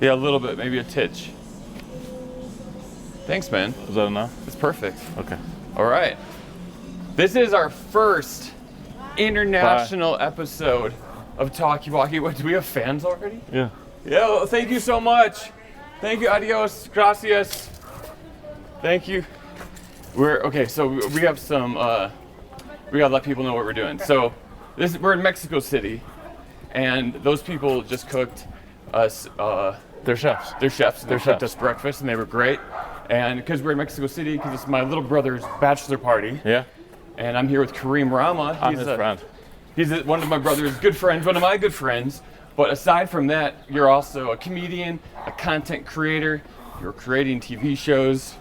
Yeah, a little bit, maybe a titch. Thanks, man. Is that enough? It's perfect. Okay. All right. This is our first international episode of Talkie Walkie. What, do we have fans already? Yeah. Yeah, well, thank you so much. Thank you, adios, gracias. Thank you. Okay, so we have some, we gotta let people know what we're doing. So we're in Mexico City, and those people just cooked us, They're chefs. They're chefs. They cooked us breakfast, and they were great. And because we're in Mexico City, because it's my little brother's bachelor party. Yeah. And I'm here with Kareem Rahma. I'm his friend. He's one of my brother's good friends, one of my good friends. But aside from that, you're also a comedian, a content creator. You're creating TV shows,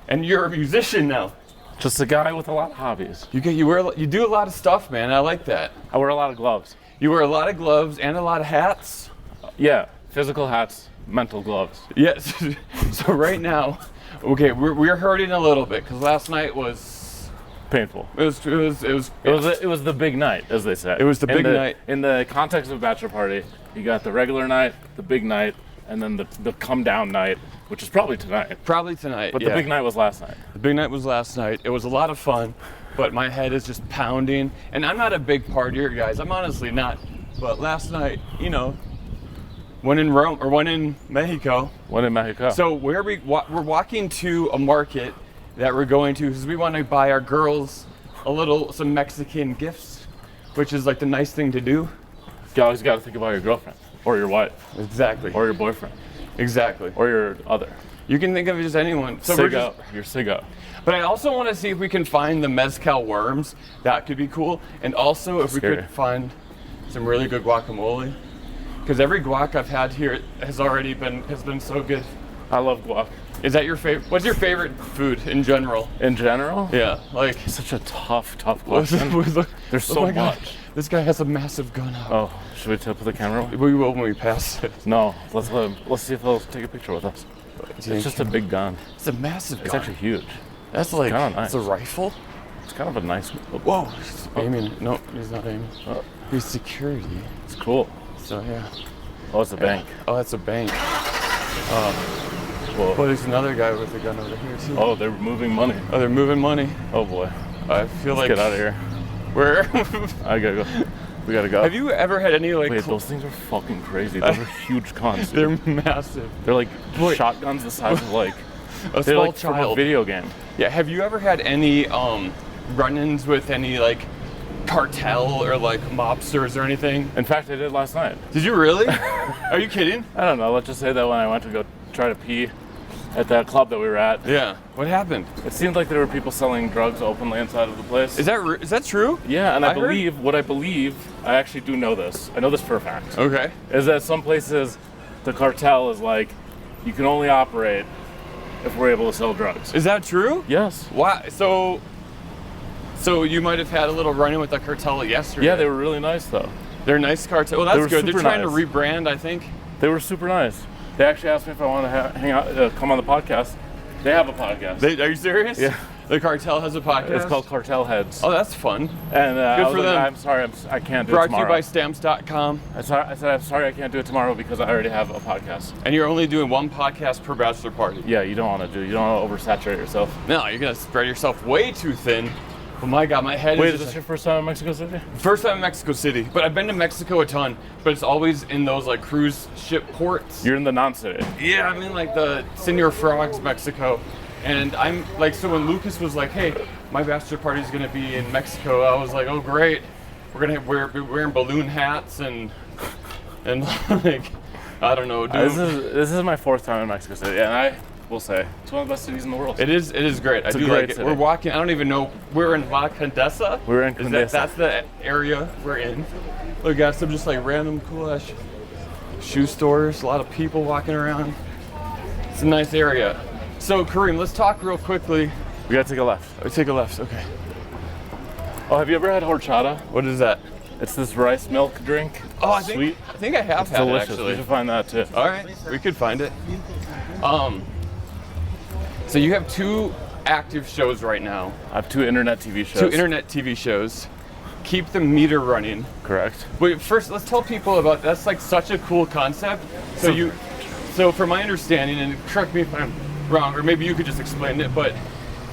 and you're a musician now. Just a guy with a lot of hobbies. You do a lot of stuff, man. I like that. I wear a lot of gloves. You wear a lot of gloves and a lot of hats. Yeah, physical hats, mental gloves. Yes. So right now, okay, we're hurting a little bit because last night was painful. It was the big night, as they say. It was the big night. In the context of a bachelor party, you got the regular night, the big night, and then the come down night, which is probably tonight. Probably tonight. But the big night was last night. The big night was last night. It was a lot of fun, but my head is just pounding. And I'm not a big partier, guys. I'm honestly not. But last night, you know, one in Rome or one in Mexico. One in Mexico. So we're walking to a market that we're going to because we want to buy our girls some Mexican gifts, which is like the nice thing to do. You always got to think about your girlfriend or your wife. Exactly. Or your boyfriend. Exactly. Or your other. You can think of just anyone. So You're Sigo. But I also want to see if we can find the mezcal worms. That could be cool. And also if we could find some really good guacamole. Because every guac I've had here has been so good. I love guac. Is that your favorite? What's your favorite food in general? In general? Yeah, like such a tough question. There's so much. God. This guy has a massive gun out. Oh, should we put the camera away? We will when we pass it. No, let's see if they'll take a picture with us. It's just a big gun. It's a massive gun. It's actually huge. That's like nice. It's a rifle. It's kind of a nice. Whoa! He's aiming. No, he's not aiming. He's security. It's cool. So yeah. Oh, it's a bank. Oh, that's a bank. Well, there's another guy with a gun over here too. Oh, they're moving money. Oh, they're moving money. Oh boy. I feel Let's get out of here. Where? I gotta go. We gotta go. Have you ever had any like? Wait, those things are fucking crazy. Those are huge guns. They're massive. They're like shotguns the size of like a small child. From a video game. Yeah. Have you ever had any run-ins with any like cartel or like mobsters or anything? In fact, I did last night. Did you really? Are you kidding? I don't know. Let's just say that when I went to go try to pee at that club that we were at. Yeah. What happened? It seemed like there were people selling drugs openly inside of the place. Is that true? Yeah, and I believe, I actually do know this. I know this for a fact. Okay. Is that some places the cartel is like, you can only operate if we're able to sell drugs. Is that true? Yes. Wow. So you might have had a little run-in with the cartel yesterday. Yeah, they were really nice though. They're nice cartel. Well, that's good. They're trying to nice. rebrand, I think. They were super nice. They actually asked me if I want to hang out, come on the podcast. They have a podcast. Are you serious? Yeah. The cartel has a podcast? It's called Cartel Heads. Oh, that's fun. And good for them. Like, I'm sorry, I can't do Brought it tomorrow. Brought to you by Stamps.com. I said, I'm sorry I can't do it tomorrow because I already have a podcast. And you're only doing one podcast per bachelor party. Yeah, you don't want to oversaturate yourself. No, you're going to spread yourself way too thin. But my God, my head Wait, is this your first time in Mexico City? First time in Mexico City. But I've been to Mexico a ton. But it's always in those like cruise ship ports. You're in the non-city. Yeah, I'm in like the Senor Frogs, Mexico. And I'm like, so when Lucas was like, hey, my bachelor party is going to be in Mexico, I was like, oh, great. We're going to be wearing balloon hats and like, I don't know, dude. This is my fourth time in Mexico City, and I will say it's one of the best cities in the world. It is great. It's I do like it. We're walking, I don't even know, we're in La Condesa. We're in Condesa. That's the area we're in. Look, got some just like random cool ass shoe stores, a lot of people walking around. It's a nice area. So Kareem, let's talk real quickly. We gotta take a left. Take a left, okay. Oh, have you ever had horchata? What is that? It's this rice milk drink. Oh, I think I have had delicious. it actually. We should find that too. All right, we could find it. So you have 2 active shows right now. I have 2 internet TV shows. 2 internet TV shows. Keep the meter running. Correct. Wait, first let's tell people about that's like such a cool concept. So So from my understanding, and correct me if I'm wrong, or maybe you could just explain it, but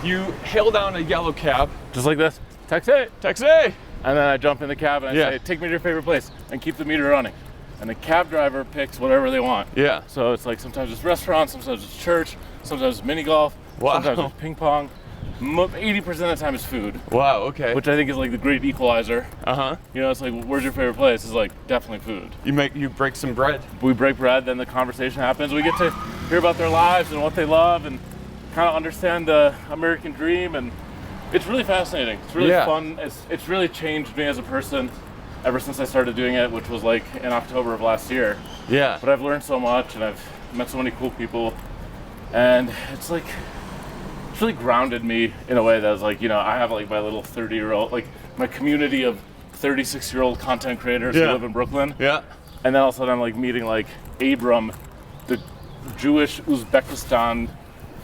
you hail down a yellow cab. Just like this. Taxi! Taxi! And then I jump in the cab and I Yeah. say, take me to your favorite place and keep the meter running. And the cab driver picks whatever they want. Yeah. So it's like sometimes it's restaurants, sometimes it's church, sometimes it's mini golf, Wow. sometimes it's ping pong. 80% of the time it's food, Wow, okay. which I think is like the great equalizer. Uh-huh. You know, it's like, where's your favorite place? It's like, definitely food. You break some bread. We break bread, then the conversation happens. We get to hear about their lives and what they love and kind of understand the American dream. And it's really fascinating. It's really Yeah. fun. It's really changed me as a person ever since I started doing it, which was like in October of last year. Yeah. But I've learned so much and I've met so many cool people. And it's like, it's really grounded me in a way that was like, you know, I have like my little 30-year-old, like my community of 36-year-old content creators who Yeah. live in Brooklyn. Yeah. And then all of a sudden I'm like meeting like Abram, the Jewish Uzbekistan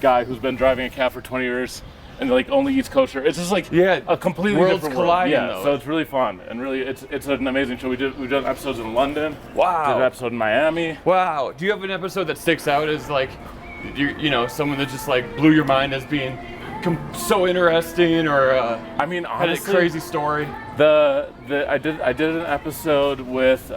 guy who's been driving a cab for 20 years and like only eats kosher. It's just like Yeah, a completely worlds different colliding, world. Yeah, though. so it's really fun and really it's an amazing show. We've done episodes in London. Wow. Did an episode in Miami. Wow. Do you have an episode that sticks out as like, you know, someone that just like blew your mind as being so interesting, or I mean, had a honestly, crazy story? I did an episode with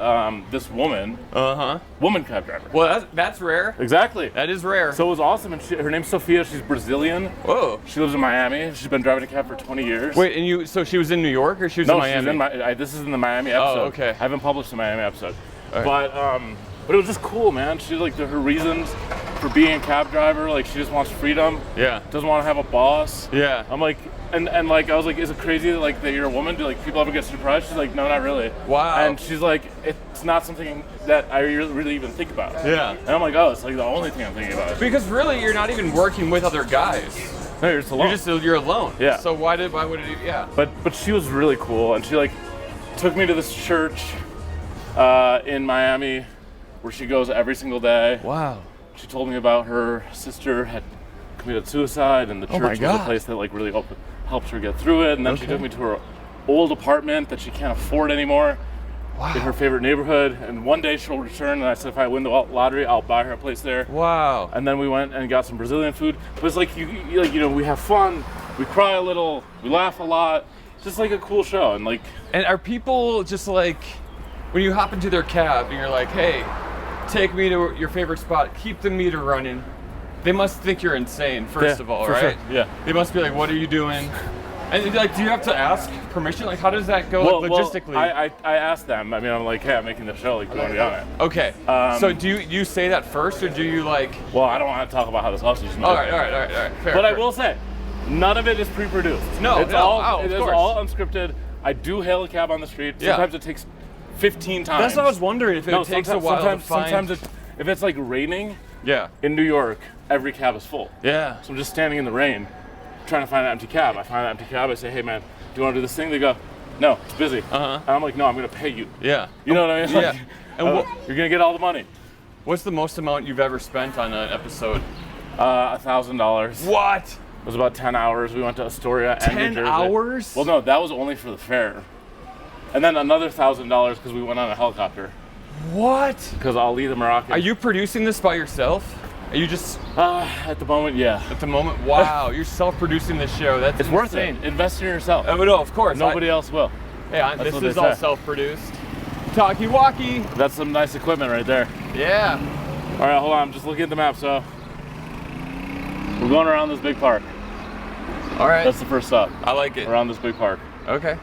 this woman cab driver. Well, that's rare. Exactly. That is rare. So it was awesome, and her name's Sophia. She's Brazilian. Whoa. She lives in Miami. She's been driving a cab for 20 years. Wait, and so she was in New York, or she was No, in Miami? she's in this is in the Miami episode. Oh, okay. I haven't published the Miami episode, All right. but it was just cool, man. She's like her reasons for being a cab driver. Like she just wants freedom. Yeah. Doesn't want to have a boss. Yeah. I'm like, and like I was like, is it crazy that like that you're a woman? Do like people ever get surprised? She's like, no, not really. Wow. And she's like, it's not something that I really even think about. Yeah. And I'm like, oh, it's like the only thing I'm thinking about. Because really, you're not even working with other guys. No, you're just alone. You're alone. Yeah. So why would it? Yeah. But she was really cool, and she like took me to this church in Miami where she goes every single day. Wow. She told me about her sister had committed suicide, and the Oh my church was God. a place that like really helped her get through it. And then she Okay. took me to her old apartment that she can't afford anymore Wow. in her favorite neighborhood. And one day she'll return, and I said if I win the lottery, I'll buy her a place there. Wow. And then we went and got some Brazilian food. But it's like you know, we have fun, we cry a little, we laugh a lot. It's just like a cool show, and like. And are people just like, when you hop into their cab and you're like, hey, take me to your favorite spot, keep the meter running, they must think you're insane, first Yeah, of all, for right? sure, yeah. They must be like, what are you doing? And like, do you have to ask permission? Like, how does that go like, logistically? I asked them. I mean, I'm like, hey, I'm making the show. Like, do you want to be on it? Okay. So do you say that first, or do you like? Well, I don't want to talk about how this hustle is. All right. Fair, But I fair. will say, none of it is pre-produced. No, it's no, all of it is course. all unscripted. I do hail a cab on the street. Yeah. Sometimes it takes 15 times. That's what I was wondering, if it takes a while to find. Sometimes if it's like raining Yeah. in New York, every cab is full. Yeah. So I'm just standing in the rain, trying to find an empty cab. I find an empty cab. I say, hey man, do you want to do this thing? They go, no, it's busy. And I'm like, no, I'm gonna pay you. Yeah. You know what I mean? Yeah. And You're gonna get all the money. What's the most amount you've ever spent on an episode? $1,000. What? It was about 10 hours. We went to Astoria and 10 New Jersey. hours? Well, no, that was only for the fare. And then another $1,000 because we went on a helicopter. What? Because Ali the Moroccan. Are you producing this by yourself? Are you just At the moment, yeah. at the moment? Wow, you're self-producing this show. That's It's worth insane. it. Invest in yourself. Oh, no, of course. Nobody else will. Hey, this what is they all say. self-produced. Talkie Walkie. That's some nice equipment right there. Yeah. All right, hold on. I'm just looking at the map. So we're going around this big park. All right. That's the first stop. I like it. Around this big park. Okay.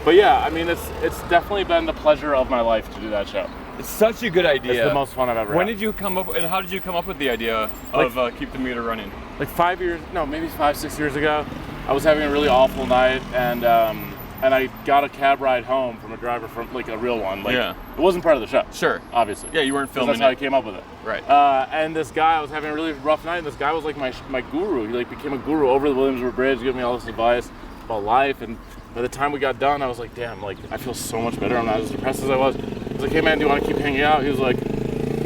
But yeah, I mean, it's definitely been the pleasure of my life to do that show. It's such a good idea. It's the most fun I've ever When had. did you come up, and how did you come up with the idea of Keep the Meter Running? Like 5 years, no, maybe 5-6 years ago, I was having a really awful night, and I got a cab ride home from a driver from like a real one. Like, Yeah. It wasn't part of the show. Sure. Obviously. Yeah, you weren't 'Cause filming That's how I it. came up with it. Right. And this guy, I was having a really rough night, and this guy was like my guru. He like became a guru over the Williamsburg Bridge, giving me all this advice about life. And by the time we got done, I was like, damn, like I feel so much better. I'm not as depressed as I was. I was like, hey man, do you want to keep hanging out? He was like,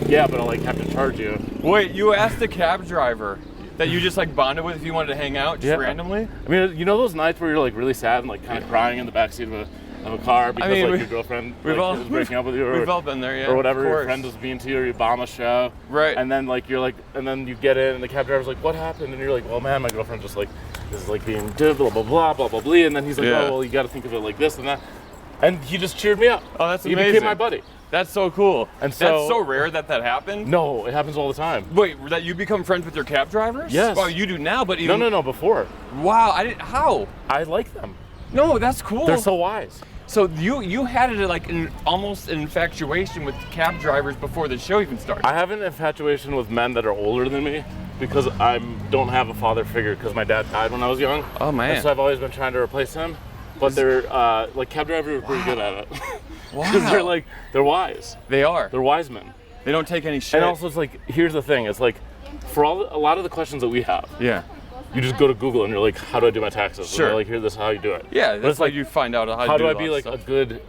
yeah, but I'll like have to charge you. Wait, you asked the cab driver that you just like bonded with if you wanted to hang out just Yeah. randomly? I mean, you know those nights where you're like really sad and like kind of crying in the backseat of of a car because mean, your girlfriend we've all is breaking up with you, we've all been there, yeah, or whatever of your course. friend was being to you, or you bomb a show, right? And then and then you get in, and the cab driver's like, "What happened?" And you're like, "Well, man, my girlfriend just this is being blah blah blah blah blah blah," and then he's like, "Oh, well, you got to think of it like this and that," and he just cheered me up. Oh, that's he amazing. became my buddy. That's so cool. And that's so so rare that happened. No, it happens all the time. Wait, that you become friends with your cab drivers? Yes. Well, you do now, but even No, before. Wow, I didn't. How? I like them. No, that's cool. They're so wise. So you had it almost an infatuation with cab drivers before the show even started. I have an infatuation with men that are older than me because I don't have a father figure because my dad died when I was young. Oh man. And so I've always been trying to replace him. But they're cab drivers are pretty good at it. Wow. Because they're wise. They are. They're wise men. They don't take any shit. And also it's here's the thing, it's for a lot of the questions that we have. Yeah. You just go to Google and you're like, how do I do my taxes? Sure. And they're this is how you do it. Yeah, But that's it's like you find out how do I be a a good,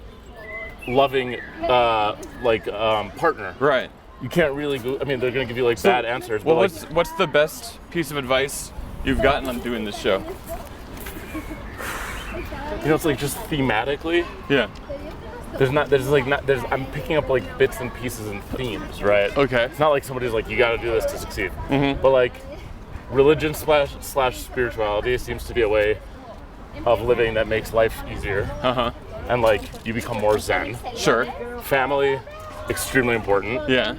loving, partner? Right. You can't really go. I mean, they're gonna give you bad answers. Well, but what's the best piece of advice you've gotten on doing this show? it's just thematically. Yeah. I'm picking up bits and pieces and themes, right? Okay. It's not like somebody's you got to do this to succeed. Mm-hmm. But religion slash spirituality seems to be a way of living that makes life easier. Uh-huh. And you become more zen. Sure. Family, extremely important. Yeah.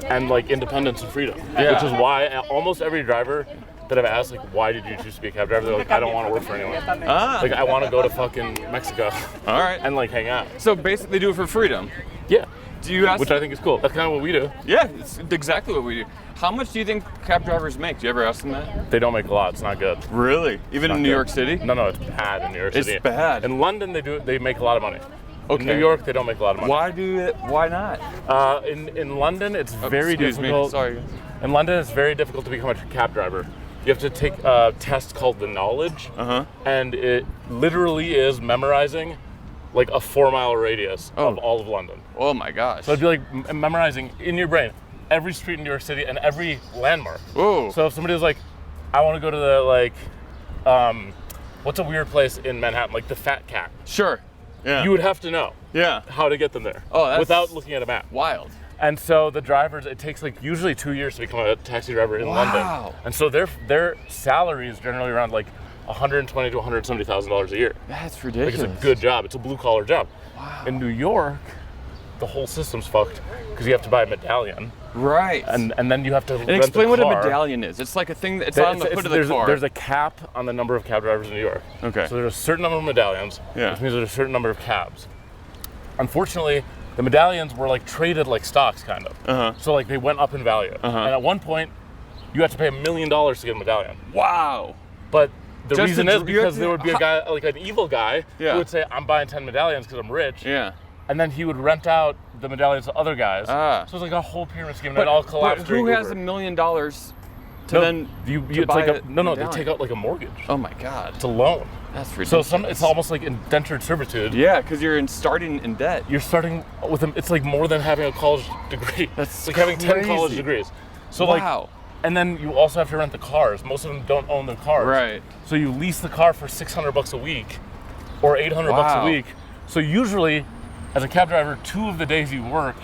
And independence and freedom. Yeah. Which is why almost every driver that I've asked, why did you choose to be a cab driver? They're like, I don't want to work for anyone. Ah. I want to go to fucking Mexico. All right. And hang out. So basically do it for freedom. Yeah. Do you ask? Which I think is cool. That's kind of what we do. Yeah, it's exactly what we do. How much do you think cab drivers make? Do you ever ask them that? They don't make a lot. It's not good. Really? Even in New York City? No, it's bad in New York City. It's bad. In London, they make a lot of money. Okay. In New York, they don't make a lot of money. Why not? In London, it's very excuse difficult. Me. Sorry. In London, it's very difficult to become a cab driver. You have to take a test called the Knowledge, and it literally is memorizing a 4-mile radius of all of London. Oh my gosh. So it'd be memorizing in your brain every street in New York City and every landmark. Whoa. So if somebody was I want to go to the what's a weird place in Manhattan, the Fat Cat? Sure. Yeah. You would have to know Yeah. how to get them there. Oh, that's without looking at a map. Wild. And so the drivers, it takes usually 2 years to become a taxi driver in London. And so their salary is generally around $120,000 to $170,000 a year. That's ridiculous. It's a good job. It's a blue collar job. Wow. In New York, the whole system's fucked because you have to buy a medallion. Right. And then you have to rent explain a what a car. medallion is. It's like a thing that's on the hood of the car. There's a cap on the number of cab drivers in New York. Okay. So there's a certain number of medallions, Yeah. which means there's a certain number of cabs. Unfortunately, the medallions were traded like stocks, kind of. Uh-huh. So they went up in value. And at one point, you had to pay $1 million to get a medallion. Wow. But the Just reason to- is because there would be a guy, an evil guy, Yeah. who would say, I'm buying 10 medallions because I'm rich. Yeah. And then he would rent out the medallions to other guys. Ah. So it's a whole pyramid scheme, and it all collapsed. But who during has Uber. $1 million to No, then you to it's buy a no, they medallion? take out a mortgage. Oh my God. It's a loan. That's So ridiculous. it's almost like indentured servitude. Yeah, because you're starting in debt. You're starting with them. It's more than having a college degree. That's it's having 10 crazy. college degrees. So Wow. and then you also have to rent the cars. Most of them don't own their cars. Right. So you lease the car for $600 a week, or $800 Wow. a week. So usually, as a cab driver, 2 of the days you work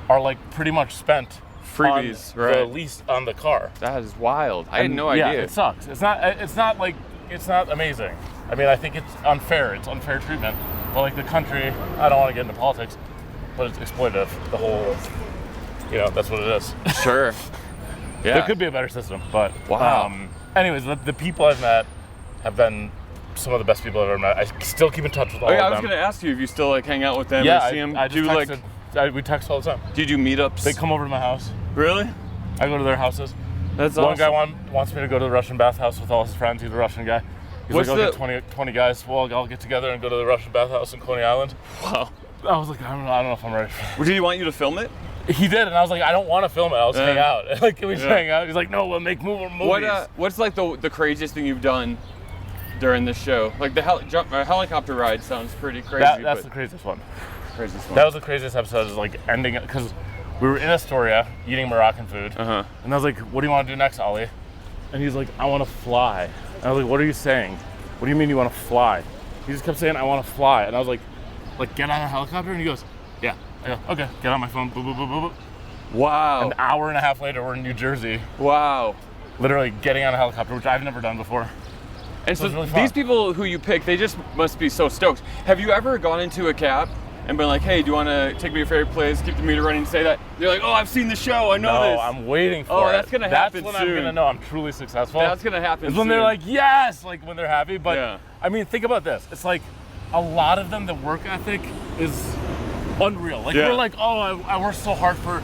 are pretty much spent Freebies, on right. the lease on the car. That is wild. I had no Yeah, idea. it sucks. It's not amazing. I mean, I think it's unfair. It's unfair treatment. But the country, I don't want to get into politics, but it's exploitative. The whole, that's what it is. Sure. Yeah. There could be a better system, but Wow. Anyways, the people I've met have been some of the best people I've ever met. I still keep in touch with all Oh, yeah, of I was them. gonna ask you if you still hang out with them Yeah, or see them. I do you just texted. We text all the time. do you do meetups? They come over to my house. Really? I go to their houses. That's One awesome. guy wants me to go to the Russian bathhouse with all his friends. He's a Russian guy. He's What's I'll get 20 guys. Well, I'll get together and go to the Russian bathhouse in Coney Island. Wow. I was I don't know if I'm ready. Did he want you to film it? He did, and I was I don't want to film it. I'll just hang out. Can we just Yeah. hang out? He's no, we'll make movies. What's the craziest thing you've done during this show? The helicopter ride sounds pretty crazy. That's but the craziest one. craziest one. That was the craziest episode. Is ending it because we were in Astoria eating Moroccan food, and I was "What do you want to do next, Ollie?" And he's "I want to fly." And I was "What are you saying? What do you mean you want to fly?" He just kept saying, "I want to fly," and I was like, get on a helicopter? And he goes, yeah. I go, okay, get on my phone, boop, boop, boop, boop, boop. Wow. An hour and a half later, we're in New Jersey. Wow. Literally getting on a helicopter, which I've never done before. And so really these fun. people who you pick, they just must be so stoked. Have you ever gone into a cab and been like, hey, do you want to take me to your favorite place, keep the meter running, say that? They're like, oh, I've seen the show, I know this. No, I'm waiting for it. that's going to happen soon. That's when I'm going to know I'm truly successful. That's going to happen Is when they're like, yes, like when they're happy. But Yeah. I mean, think about this. It's like a lot of them, the work ethic is unreal. Like Yeah. we're like, oh, I worked so hard for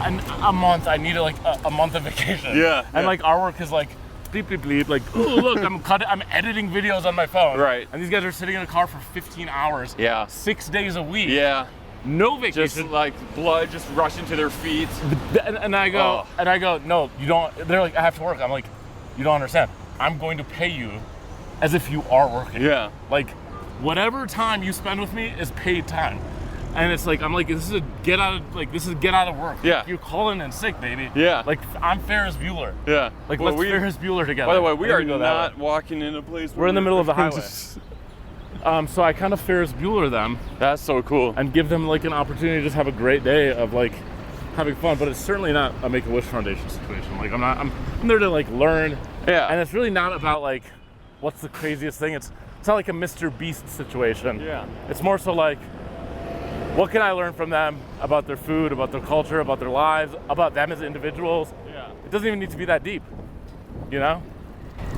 a month. I needed like a month of vacation. Yeah, And yeah. like our work is like, bleep, bleep, bleep. Like, oh, look, I'm editing videos on my phone. Right. And these guys are sitting in a car for 15 hours. Yeah. 6 days a week. Yeah. No vacation. Just like blood just rushing to their feet. And I go, no, you don't. They're like, I have to work. I'm like, you don't understand. I'm going to pay you as if you are working. Yeah. Like, whatever time you spend with me is paid time. And it's like, I'm like, this is get out of work. Yeah. You're calling in sick, baby. Yeah. Like, I'm Ferris Bueller. Yeah. Like, Well, let's Ferris Bueller together. By the way, we There are we go, that not way. walking in a place where We're in the middle of the highway. So I kind of Ferris Bueller them That's so cool. and give them like an opportunity to just have a great day of like having fun. But it's certainly not a Make-A-Wish Foundation situation. Like I'm there to like learn. Yeah. And it's really not about like what's the craziest thing. It's not like a Mr. Beast situation. Yeah. It's more so like, what can I learn from them about their food, about their culture, about their lives, about them as individuals? Yeah. It doesn't even need to be that deep, you know?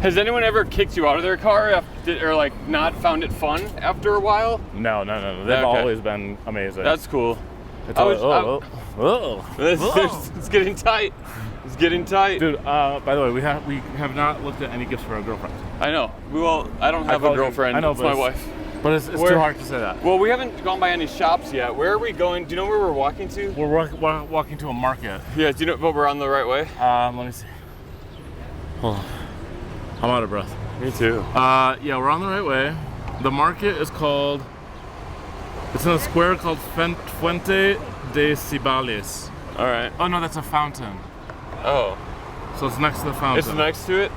Has anyone ever kicked you out of their car or like not found it fun after a while? No. They've Okay. always been amazing. That's cool. It's I always, was- oh. It's getting tight. It's getting tight. Dude, by the way, we have not looked at any gifts for our girlfriend. I know. I don't have a called you- girlfriend. I know, it's but my it's- wife. But it's Where- too hard to say that. Well, we haven't gone by any shops yet. Where are we going? Do you know where we're walking to? We're walking to a market. Yeah, do you know but we're on the right way? Let me see. Hold on. I'm out of breath. Me too. Yeah, we're on the right way. The market is called, it's in a square called Fuente de Cibales. All right. Oh no, that's a fountain. Oh. So it's next to the fountain. It's next to it?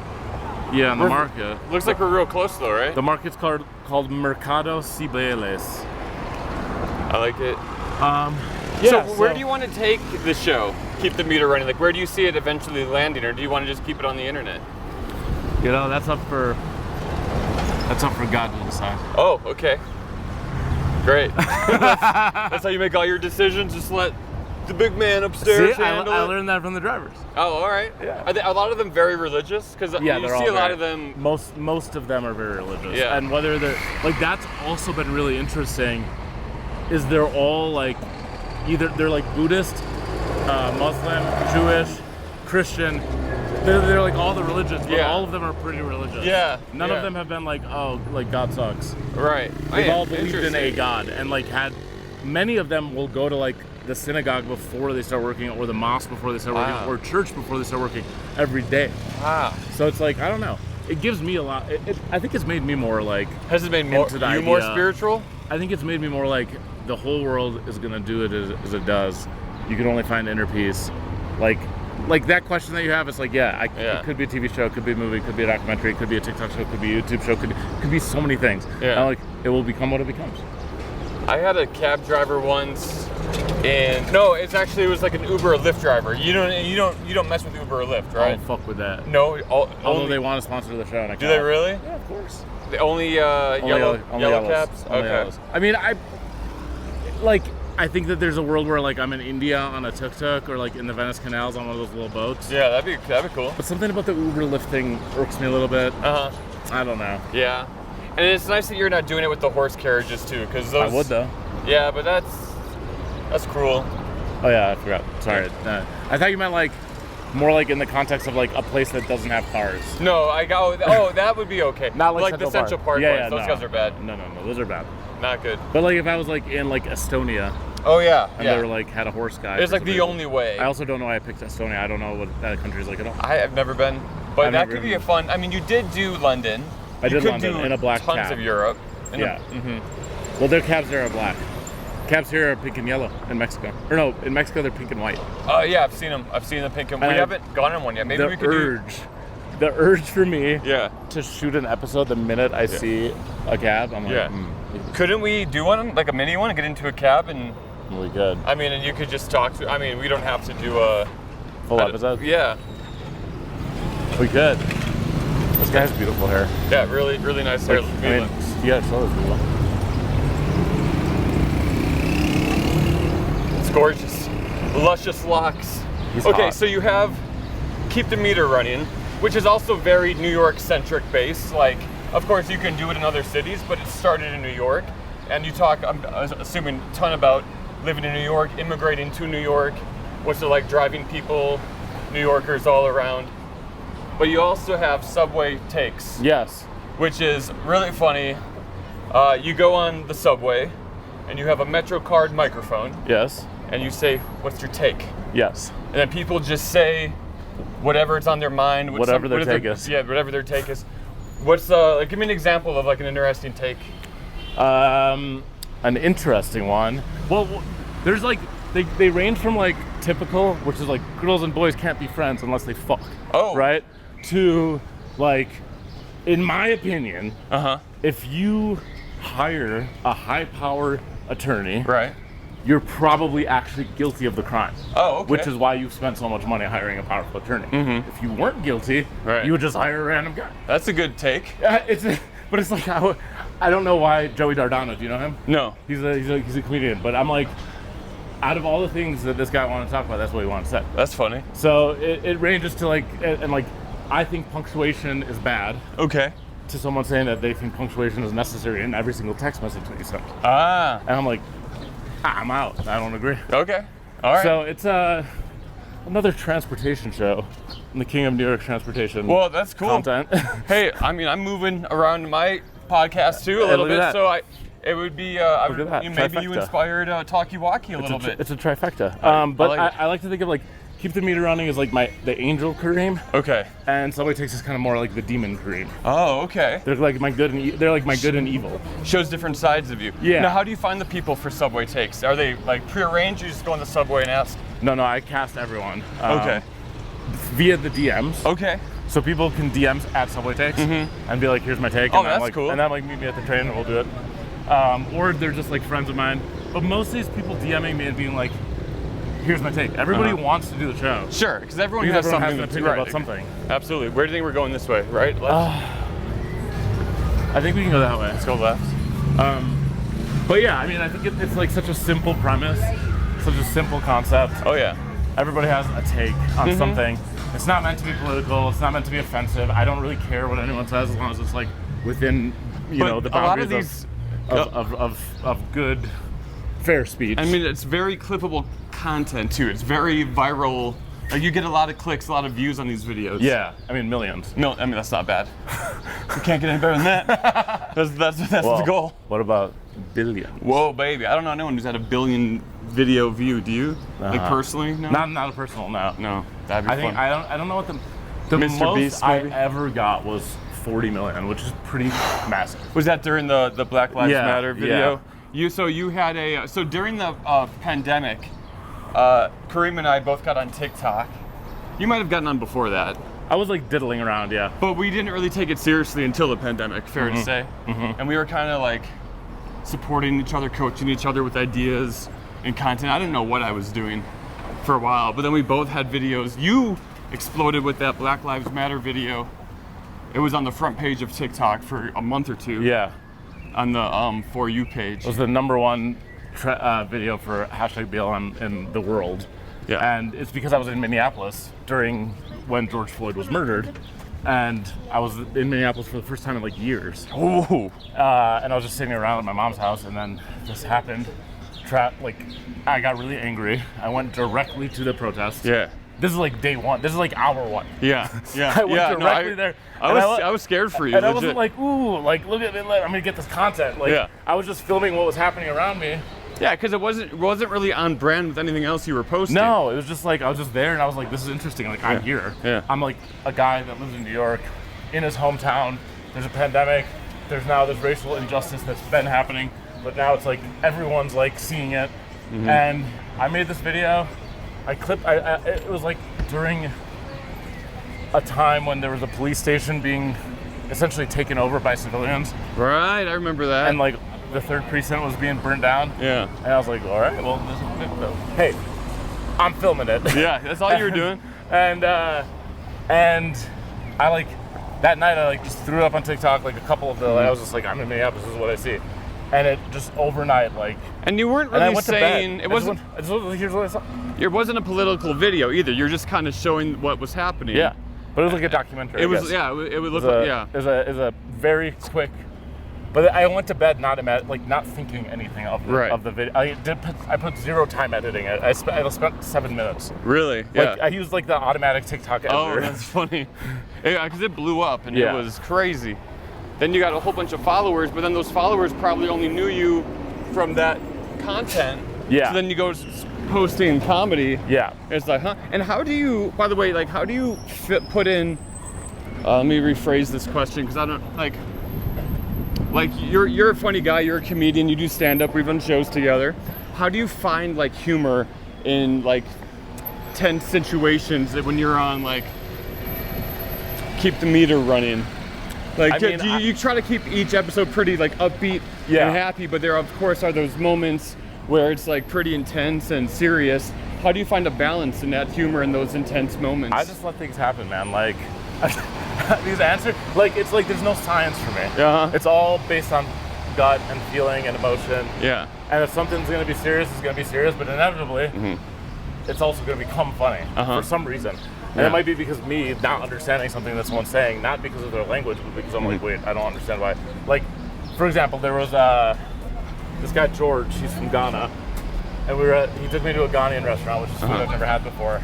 Yeah, in the We're- market. Looks like we're real close though, right? The market's called Mercado Cibeles. I like it. Yeah, so where do you want to take the show? Keep the meter running. Like where do you see it eventually landing, or do you want to just keep it on the internet? You know, that's up for God to decide. Oh, okay. Great. that's how you make all your decisions. Just let the big man upstairs See, I handle it. learned that from the drivers. Oh, all right. Yeah. Are a lot of them very religious? Because Yeah, you they're see all a lot very- of them. Most of them are very religious. Yeah. And whether they're like, that's also been really interesting. Is they're all like, either they're like Buddhist, Muslim, Jewish, Christian. They're like all the religions, but Yeah. all of them are pretty religious. Yeah, None yeah. of them have been like, oh, like God sucks. Right. They've Man, all believed in a interesting. God, and like many of them will go to like the synagogue before they start working, or the mosque before they start Wow. working, or church before they start working every day. Wow. So it's like, I don't know. It gives me a lot. I think it's made me more like, Has it made more, Into the you more idea. spiritual? I think it's made me more like the whole world is gonna do it as it does. You can only find inner peace. Like that question that you have, it's like, yeah. It could be a TV show, it could be a movie, it could be a documentary, it could be a TikTok show, it could be a YouTube show, could be so many things. Yeah. And like, it will become what it becomes. I had a cab driver once, and no, it was like an Uber or Lyft driver. You don't mess with Uber or Lyft, I right? don't fuck with that. No, Although they want to sponsor the show. And I Do they really? Yeah, of course. The only yellow yellows. cabs. Only Okay. yellows. I mean, I think that there's a world where like I'm in India on a tuk-tuk, or like in the Venice canals on one of those little boats. Yeah, that'd be cool. But something about the Uber Lyft thing irks me a little bit. Uh huh. I don't know. Yeah, and it's nice that you're not doing it with the horse carriages too, because those. I would though. Yeah, but that's cruel. Oh yeah, I forgot. Sorry. I thought you meant like more like in the context of like a place that doesn't have cars. No, that would be okay. Not like the Central Park yeah, ones. Those guys are bad. No, those are bad. Not good. But like if I was like in like Estonia Oh yeah. and they were like had a horse guy. It's for like some the reason. only way. I also don't know why I picked Estonia. I don't know what that country is like at all. I have never been, but I've that never could be been. a fun. I mean, you did do London. I You did could London do in a black tons cab. of Europe. Yeah. Mm-hmm. Well, their cabs there are black. Cabs here are pink and yellow in Mexico. Or no, in Mexico they're pink and white. Yeah, I've seen them. I've seen the pink and we And haven't gone in one yet. Maybe we could the urge for me Yeah. to shoot an episode the minute I see a cab, I'm like, Yeah. Couldn't we do one, like a mini one, get into a cab and? We could. I mean, and you could just talk to. I mean, we don't have to do a full episode. Yeah. We could. This guy has beautiful hair. Yeah, really, really nice hair. I mean, yeah, show this people. It's gorgeous, luscious locks. He's okay, hot. so you have Keep the Meter Running, which is also very New York-centric based. Like, of course, you can do it in other cities, but it started in New York. And you talk, I'm assuming, a ton about living in New York, immigrating to New York. What's it like driving people, New Yorkers all around? But you also have subway takes. Yes. Which is really funny. You go on the subway, and you have a MetroCard microphone. Yes. And you say, "What's your take?" Yes. And then people just say whatever's on their mind. Whatever their take is. Yeah, whatever their take is. What's like? Give me an example of like an interesting take. An interesting one. Well, there's like they range from like typical, which is like girls and boys can't be friends unless they fuck. Oh. Right. To like, in my opinion, if you hire a high-powered attorney, right, you're probably actually guilty of the crime. Oh, okay. Which is why you've spent so much money hiring a powerful attorney. If you weren't guilty, right, you would just hire a random guy. That's a good take. But it's like I don't know why Joey Dardano. Do you know him? No. He's a comedian. But I'm like, out of all the things that this guy wanted to talk about, that's what he wanted to say. That's funny. So it ranges to like, and like, I think punctuation is bad. Okay. To someone saying that they think punctuation is necessary in every single text message that you send. Ah. And I'm like, I'm out. I don't agree. Okay. All right. So it's another transportation show. I'm the king of New York transportation. Well, that's cool. Content. Hey, I mean, I'm moving around my podcast too a little bit, so it would be maybe you inspired Talkie Walkie a little bit. It's a trifecta. Right. But I like to think of like Keep the Meter Running is like the angel Kareem. Okay. And Subway Takes is kind of more like the demon Kareem. Oh, okay. They're like my good and evil. Shows different sides of you. Yeah. Now, how do you find the people for Subway Takes? Are they like prearranged? You just go on the subway and ask? No, I cast everyone. Okay. Via the DMs. Okay. So people can DM at Subway Takes and be like, "Here's my take." Oh, and that's like, cool. And then like meet me at the train and we'll do it. Or they're just like friends of mine. But mostly it's people DMing me and being like, "Here's my take." Everybody wants to do the show. Sure, because everyone Because has everyone something has an opinion about something. Absolutely. Where do you think we're going this way? Right? Left? I think we can go that way. Let's go left. But yeah, I mean, I think it's like such a simple premise, such a simple concept. Oh yeah. Everybody has a take on something. It's not meant to be political. It's not meant to be offensive. I don't really care what anyone says as long as it's like within, the boundaries a lot of these, of good, fair speech. I mean, it's very clippable content too. It's very viral. Like you get a lot of clicks, a lot of views on these videos. Yeah, I mean millions. No, I mean that's not bad. You can't get any better than that. That's the goal. What about billions? Whoa, baby! I don't know anyone who's had a billion video view. Do you? Like personally? No. Not a personal. No. No, that'd be fun. I don't know what the Mr. most Beast, I maybe? ever got was 40 million, which is pretty massive. Was that during the Black Lives Matter video? Yeah. You had a during the pandemic, Kareem and I both got on TikTok. You might have gotten on before that. I was like diddling around, yeah. But we didn't really take it seriously until the pandemic, fair to say. And we were kind of like supporting each other, coaching each other with ideas and content. I didn't know what I was doing for a while, but then we both had videos. You exploded with that Black Lives Matter video. It was on the front page of TikTok for a month or two. Yeah. On the For You page. It was the #1 video for #BLM in the world. Yeah. And it's because I was in Minneapolis when George Floyd was murdered. And I was in Minneapolis for the first time in like years. Ooh. And I was just sitting around at my mom's house, and then this happened. I got really angry. I went directly to the protest. Yeah. This is like day one. This is like hour one. Yeah. Yeah. I went directly there. I was scared for you. And legit. I wasn't like, ooh, like look at me. I'm gonna get this content. Like, yeah. I was just filming what was happening around me. Yeah, because it wasn't really on brand with anything else you were posting. No, it was just like I was just there, and I was like, this is interesting. Like I'm here. Yeah. I'm like a guy that lives in New York, in his hometown. There's a pandemic. There's now this racial injustice that's been happening, but now it's like everyone's like seeing it. And I made this video. It was like during a time when there was a police station being essentially taken over by civilians. Right, I remember that. And like the third precinct was being burnt down. Yeah. And I was like, all right, well, hey, I'm filming it. Yeah, that's all you were doing. And I like, that night I like just threw it up on TikTok, like a couple of the, I was just like, I'm in Minneapolis, this is what I see. And it just overnight, like. And you weren't really saying, it wasn't, here's what I saw. It wasn't a political video either. You're just kind of showing what was happening. Yeah. But it was like a documentary. It was, yeah, it would look like, yeah. It was a very quick, but I went to bed not thinking anything of the video. I put 0 time editing it. I spent 7 minutes. Really? Yeah. Like, I used like the automatic TikTok editor. Oh, that's funny. Yeah, because it blew up and yeah. it was crazy. Then you got a whole bunch of followers, but then those followers probably only knew you from that content. Yeah. So then you go posting comedy. Yeah. It's like, huh? And how do you, by the way, like, how do you put in, let me rephrase this question, because I don't, like you're a funny guy, you're a comedian, you do stand-up, we've done shows together. How do you find, like, humor in, like, tense situations that when you're on, like, keep the meter running? Like, you try to keep each episode pretty, like, upbeat and happy, but there, of course, are those moments where it's, like, pretty intense and serious. How do you find a balance in that humor in those intense moments? I just let things happen, man. Like, these answers, like, it's like there's no science for me. Uh-huh. It's all based on gut and feeling and emotion. Yeah. And if something's going to be serious, it's going to be serious, but inevitably, it's also going to become funny for some reason. And it might be because me not understanding something that someone's saying, not because of their language, but because I'm like, wait, I don't understand why. Like, for example, there was this guy George, he's from Ghana, and he took me to a Ghanaian restaurant, which is food I've never had before,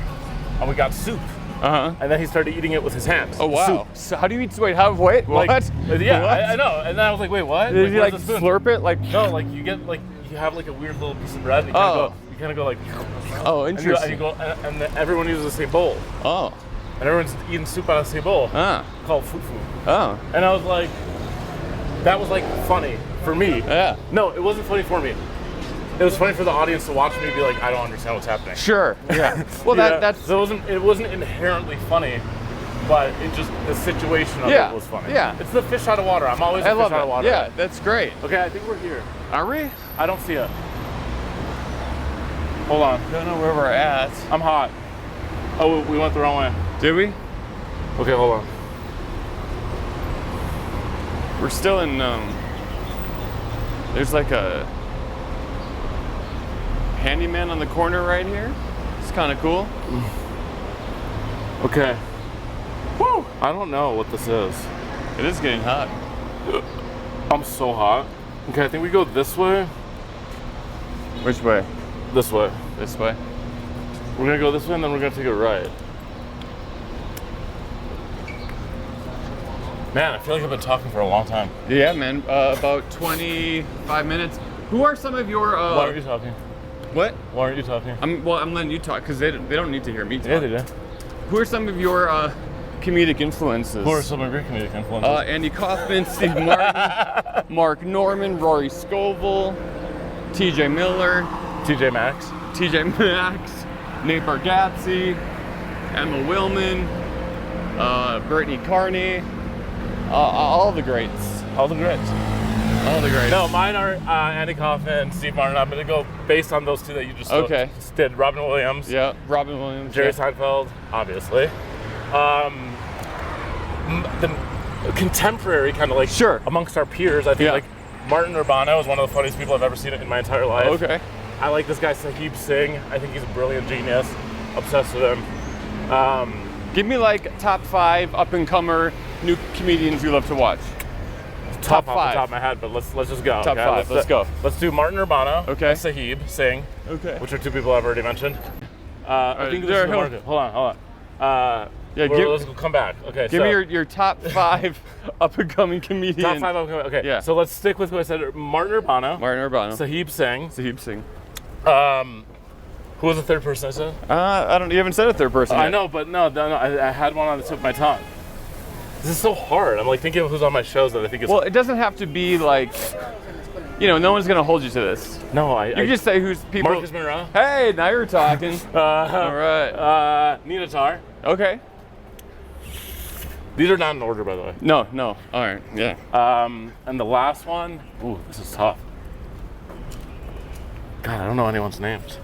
and we got soup. And then he started eating it with his hands. Oh wow! Soup. So how do you eat? Wait, what? Like, yeah, What? I know. And then I was like, wait, what? Did you like where's the spoon? slurp it? Like No, like you have like a weird little piece of bread. And you kind of go like. Oh, and interesting. and everyone uses the same bowl. Oh. And everyone's eating soup out of the same bowl. Called fufu. Oh. And I was like, that was like funny for me. Yeah. No, it wasn't funny for me. It was funny for the audience to watch me be like, I don't understand what's happening. Sure. Yeah. Well, that's. So it wasn't inherently funny, but it just the situation of it was funny. Yeah. It's the fish out of water. I'm always a fish out of water. Yeah, that's great. Okay, I think we're here. Are we? I don't see it. Hold on. I don't know where we're at. I'm hot. Oh, we went the wrong way. Did we? Okay, hold on. We're still in. There's like a handyman on the corner right here. It's kind of cool. Okay. Woo! I don't know what this is. It is getting hot. I'm so hot. Okay, I think we go this way. Which way? This way. This way. We're gonna go this way and then we're gonna take a right. Man, I feel like I've been talking for a long time. Yeah, man. About 25 minutes. Who are some of your? Why aren't you talking? What? Why aren't you talking? I'm letting you talk because they don't need to hear me talk. Yeah, they do. Who are some of your comedic influences? Who are some of your comedic influences? Andy Kaufman, Steve Martin, Mark Norman, Rory Scovel, TJ Miller, TJ Maxx, Nate Bargatze, Emma Willman, Brittany Carney, all the greats. All the greats. All the greats. No, mine are Andy Kaufman, Steve Martin. I'm going to go based on those two that you just did. Robin Williams. Yeah, Robin Williams. Jerry Seinfeld, obviously. The contemporary kind of like amongst our peers, I think like Martin Urbano is one of the funniest people I've ever seen in my entire life. Okay. I like this guy Sahib Singh. I think he's a brilliant genius. Obsessed with him. Give me like top 5 up-and-comer new comedians you love to watch. Top 5 off the top of my head, but let's just go. Top 5. Let's go. Let's do Martin Urbano. Okay. Sahib Singh. Okay. Which are 2 people I've already mentioned. I think this is the market. Hold on. Let's come back. Okay. Give me your top 5 up-and-coming comedians. Top 5 up-and-coming. Okay. Yeah. So let's stick with what I said. Martin Urbano. Sahib Singh. Who was the third person I said? I don't. You haven't said a third person yet. I know, but no. I had one on the tip of my tongue. This is so hard. I'm like thinking of who's on my shows that I think is. Well, it doesn't have to be like, no one's gonna hold you to this. No, You can just say who's people. Marcus Monroe. Hey, now you're talking. All right. Nina Tar. Okay. These are not in order, by the way. No. All right. Yeah. And the last one. Ooh, this is tough. God, I don't know anyone's names.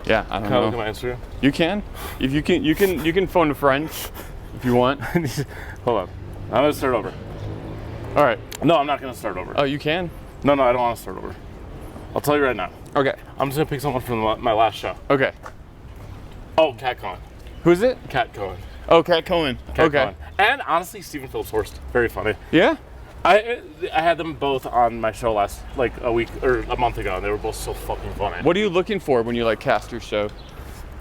Yeah, I don't Can I know. look at my Instagram? You can. If you can phone a friend if you want. Hold on. I'm gonna start over. All right. No, I'm not gonna start over. Oh, you can? No, I don't want to start over. I'll tell you right now. Okay. I'm just gonna pick someone from my last show. Okay. Oh, Cat Cohen. Who's it? Cat Cohen. Oh, Cat Cohen. Cat Okay. Cohen. And honestly, Stephen Phillips Horst. Very funny. Yeah? I had them both on my show last, like, a week or a month ago, and they were both so fucking funny. What are you looking for when you like cast your show?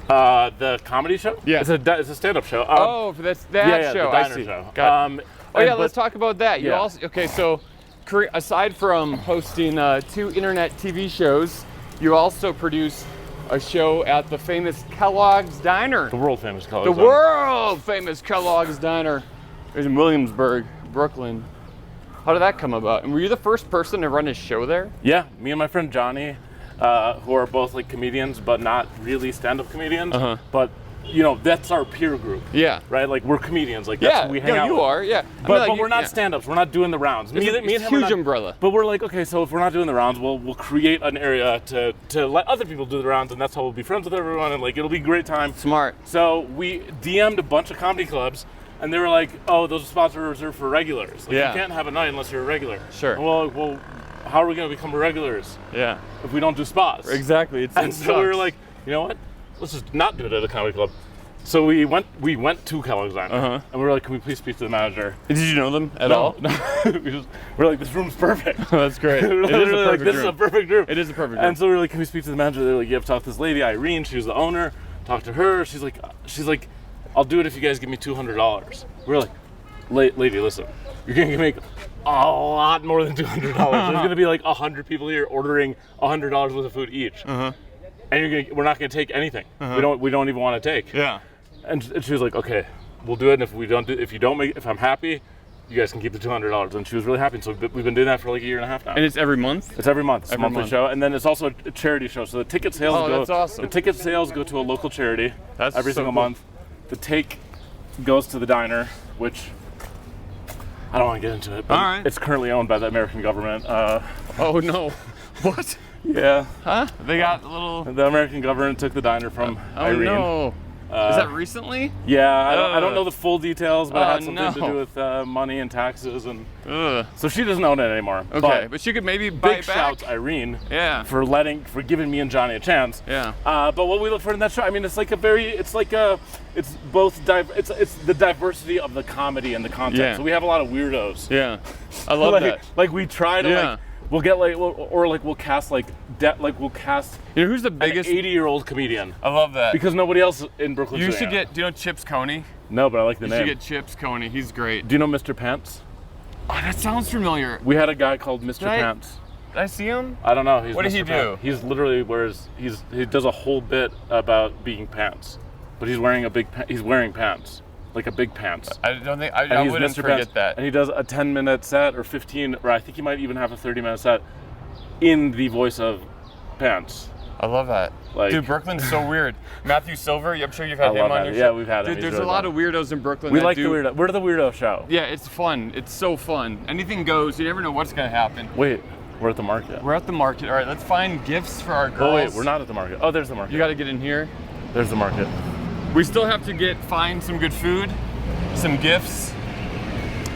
The comedy show? Yeah. It's a stand-up show. That's that yeah, show. the diner I see. show. Got it. Let's talk about that. You Yeah. also okay? So, aside from hosting 2 internet TV shows, you also produce a show at the famous Kellogg's Diner. The world famous Kellogg's The Diner. world famous Kellogg's Diner. It's in Williamsburg, Brooklyn. How did that come about? And were you the first person to run his show there? Yeah, me and my friend Johnny, who are both like comedians, but not really stand-up comedians. Uh-huh. But you know, that's our peer group. Yeah. Right? Like we're comedians. Like that's Yeah. who we hang out you with. are. Yeah. But we're not stand-ups. We're not doing the rounds. It's a and him are huge not- umbrella. But we're like, okay, so if we're not doing the rounds, we'll create an area to let other people do the rounds, and that's how we'll be friends with everyone, and like it'll be a great time. Smart. So we DM'd a bunch of comedy clubs, and they were like, oh, those spots are reserved for regulars. Like, Yeah. You can't have a night unless you're a regular. Sure. And well, how are we going to become regulars Yeah. if we don't do spots? Exactly. And so we were like, you know what? Let's just not do it at a comedy club. So we went to Kellogg's Diner, Uh-huh. and we were like, can we please speak to the manager? Did you know them at all? No. we're like, this room's perfect. That's great. We're It is a literally like, perfect this is a room. perfect room. It is a perfect room. And so we were like, can we speak to the manager? They're like, you have to talk to this lady, Irene. She was the owner. Talk to her. She's like, I'll do it if you guys give me $200. We're like, lady, listen, you're gonna make a lot more than $200. There's gonna be like 100 people here ordering $100 worth of food each, and we're not gonna take anything. We don't even want to take. Yeah. And she was like, okay, we'll do it. And if I'm happy, you guys can keep the $200. And she was really happy. So we've been doing that for like a year and a half now. And it's every month? It's every month. It's Every a monthly month. show, and then it's also a charity show. So the ticket sales Oh, that's awesome. The ticket sales go to a local charity That's every so single cool. month. The take goes to the diner, which I don't want to get into it, but All right. it's currently owned by the American government. Oh no. What? Yeah, Huh? They got a little. the American government took the diner from Oh Irene. no. Is that recently? Yeah, I don't know the full details, but it had something no. to do with money and taxes, and Ugh. so she doesn't own it anymore. Okay, but she could maybe buy Big it back. shouts, Irene, Yeah. for giving me and Johnny a chance. Yeah. But what we look for in that show, I mean, it's the diversity of the comedy and the content. Yeah. So we have a lot of weirdos. Yeah. I love that. Like we try to Yeah. we'll cast You know who's the an biggest? 80-year-old comedian I love that. because nobody else in Brooklyn. You doing should it. get. Do you know Chips Coney? No, but I like the You name. should get Chips Coney. He's great. Do you know Mr. Pants? Oh, that sounds familiar. We had a guy called Mr. I- Pants. Did I see him? I don't know. What did he Mr. Pants. do? He's literally he does a whole bit about being pants, but he's wearing pants, like a big pants. I don't think. And I he's wouldn't Mr. forget Pants. that. And he does a 10-minute set or 15, or I think he might even have a 30-minute set in the voice of Pants. I love that. Like- Dude, Brooklyn's so weird. Matthew Silver, I'm sure you've had I him love on that. your Yeah, show. we've had him. Dude, He's there's really a lot fun. of weirdos in Brooklyn. We that like do, the weirdo. We're the weirdo show. Yeah, it's fun. It's so fun. Anything goes. You never know what's gonna happen. Wait, we're at the market. We're at the market. All right, let's find gifts for our girls. Oh wait, we're not at the market. Oh, there's the market. You got to get in here. There's the market. We still have to find some good food, some gifts.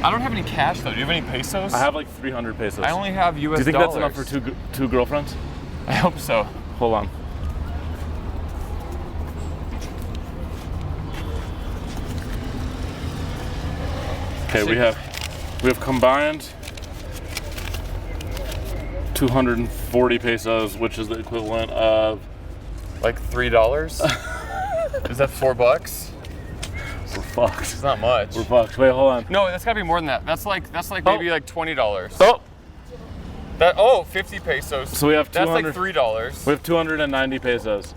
I don't have any cash though. Do you have any pesos? I have like 300 pesos. I only have US Do you think dollars. that's enough for two girlfriends? I hope so. Hold on. Okay, we have combined 240 pesos, which is the equivalent of Like $3? Is that $4? we're fucked. It's not much. We're fucked. Wait, hold on. No, that's gotta be more than that. That's like maybe like $20. Oh, 50 pesos. so we have That's 200. like $3. We have 290 pesos.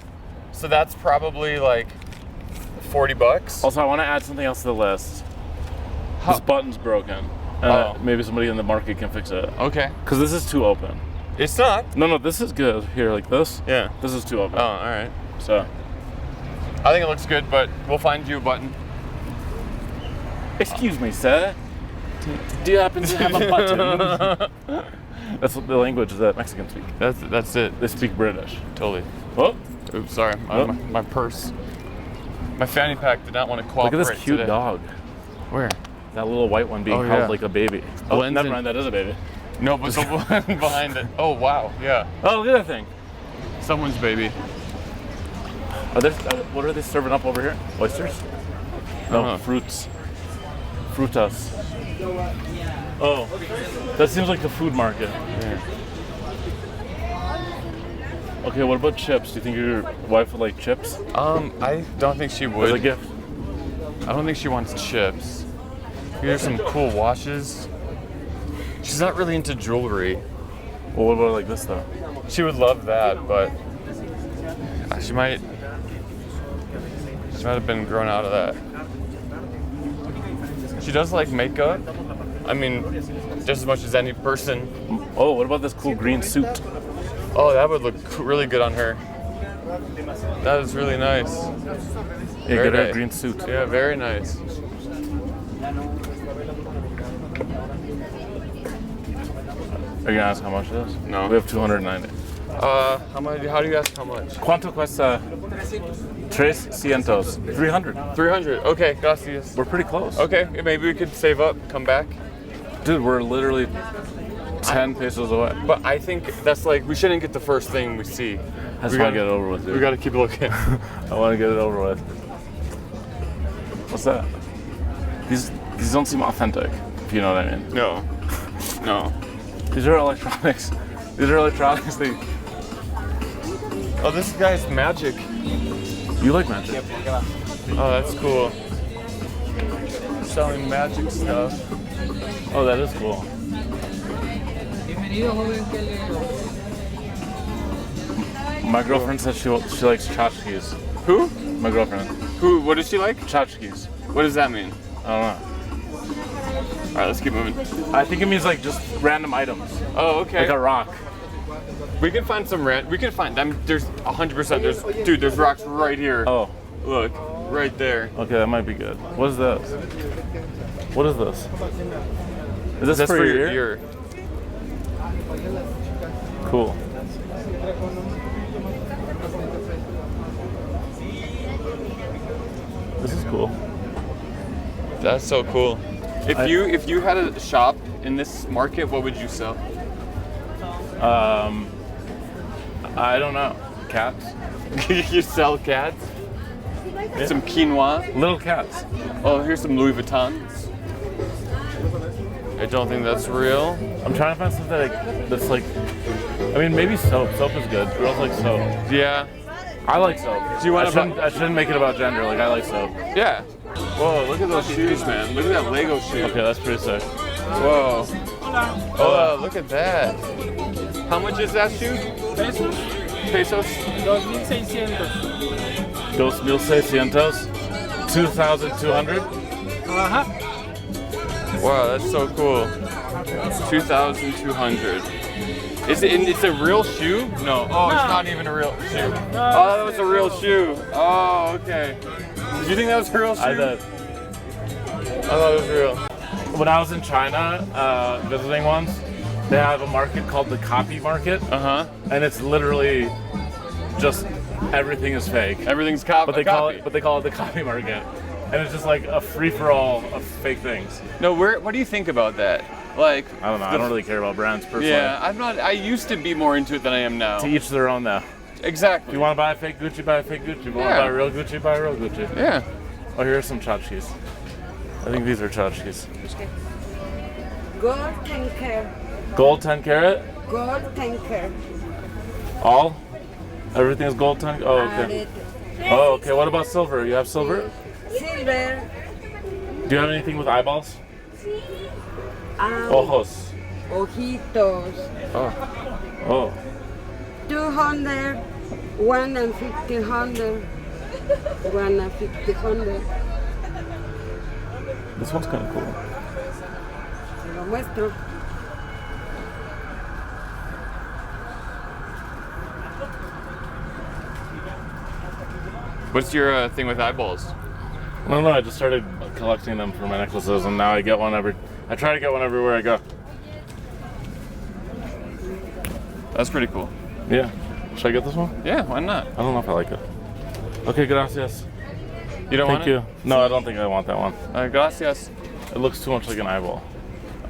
So that's probably like $40. Also, I want to add something else to the list. This button's broken. Oh. Maybe somebody in the market can fix it. Okay. Because this is too open. It's not. No, this is good. Here, like this. Yeah. This is too open. Oh, all right. So. I think it looks good, but we'll find you a button. Excuse me, sir. Do you happen to have a button? That's the language that Mexicans speak. That's it. They speak British. Totally. Oh, Oops, sorry. My purse. My fanny pack did not want to look cooperate at this cute today. dog. Where? That little white one being held like a baby. Oh, Blends never in. mind. That is a baby. No, but the one behind it. Oh, wow. Yeah. Oh, look at that thing. Someone's baby. Are there? What are they serving up over here? Oysters? No, Uh-huh. fruits. Frutas. Oh, that seems like the food market. Yeah. Okay, what about chips? Do you think your wife would like chips I don't think she as would. a gift? I don't think she wants chips. Here's some cool watches. She's not really into jewelry. Well, what about like this though? She would love that, but she might have been grown out of that. She does like makeup. I mean, just as much as any person. Oh, what about this cool green suit? Oh, that would look really good on her. That is really nice. Yeah, Very get her a nice. green suit. Yeah, very nice. Are you gonna ask how much it is? No. We have 290. How much? How do you ask how much? ¿Cuánto cuesta? 300. 300. 300. Okay, gracias. We're pretty close. Okay, maybe we could save up, come back. Dude, we're literally 10 pesos away. But I think that's like we shouldn't get the first thing we see. I just We want gotta- to get it over with, dude. We gotta keep looking. I want to get it over with. What's that? These don't seem authentic, if you know what I mean. No. No. These are electronics. These are electronics. Oh, this guy's magic. You like magic? Oh, that's cool. Selling magic stuff. Oh, that is cool. My girlfriend says she likes tchotchkes. Who? My girlfriend. Who? What does she like? Tchotchkes. What does that mean? I don't know. All right, let's keep moving. I think it means like just random items. Oh, okay. Like a rock. We can find some we can find them. There's 100%. There's rocks right here. Oh, Look, right there. okay, that might be good. What is this? What is this? Is this That's for your ear? ear. Cool. This is cool. That's so cool. If you had a shop in this market, what would you sell? I don't know. Cats? You sell cats? Some quinoa. Little cats. Oh, here's some Louis Vuittons. I don't think that's real. I'm trying to find something that's like, I mean, maybe soap. Soap is good. Girls like soap. Yeah. I like soap. Do you want I shouldn't make it about gender. Like, I like soap. Yeah. Whoa, look at those shoes, man. Look at that Lego shoe. Okay, that's pretty sick. Whoa. Oh, look at that. How much is that shoe? Pesos, Pesos? 2,600. 2,600. 2,200. Ajá. Wow, that's so cool. 2,200. It's a real shoe? No. Oh, it's not even a real shoe. Oh, that was a real shoe. Oh, okay. Did you think that was a real shoe? I did. I thought it was real. When I was in China visiting once, they have a market called the copy market, Uh-huh. and it's literally just everything is fake. Everything's copy. But they call it the copy market, and it's just like a free for all of fake things. No, what do you think about that? Like, I don't know. I don't really care about brands personally. yeah, I used to be more into it than I am now. To each their own, though. Exactly. If you want to buy a fake Gucci, buy a fake Gucci. If you want Yeah. to buy a real Gucci, buy a real Gucci. Yeah. Oh, here are some tchotchkes. I think these are tchotchkes. Gold tanker. Gold 10 karat? Gold tanker. All? Everything is gold 10? Oh, okay. Oh, okay. What about silver? You have silver? Silver. Do you have anything with eyeballs? Um, Ojos. Ojitos. Oh. 200. 1 and 1,500. 1 and 1,500. This one's kind of cool. Te lo muestro. What's your thing with eyeballs? I don't know. I just started collecting them for my necklaces, and now I get one I try to get one everywhere I go. That's pretty cool. Yeah. Should I get this one? Yeah, why not? I don't know if I like it. Okay, gracias. You don't want Thank you. it? No, I don't think I want that one. Gracias. It looks too much like an eyeball.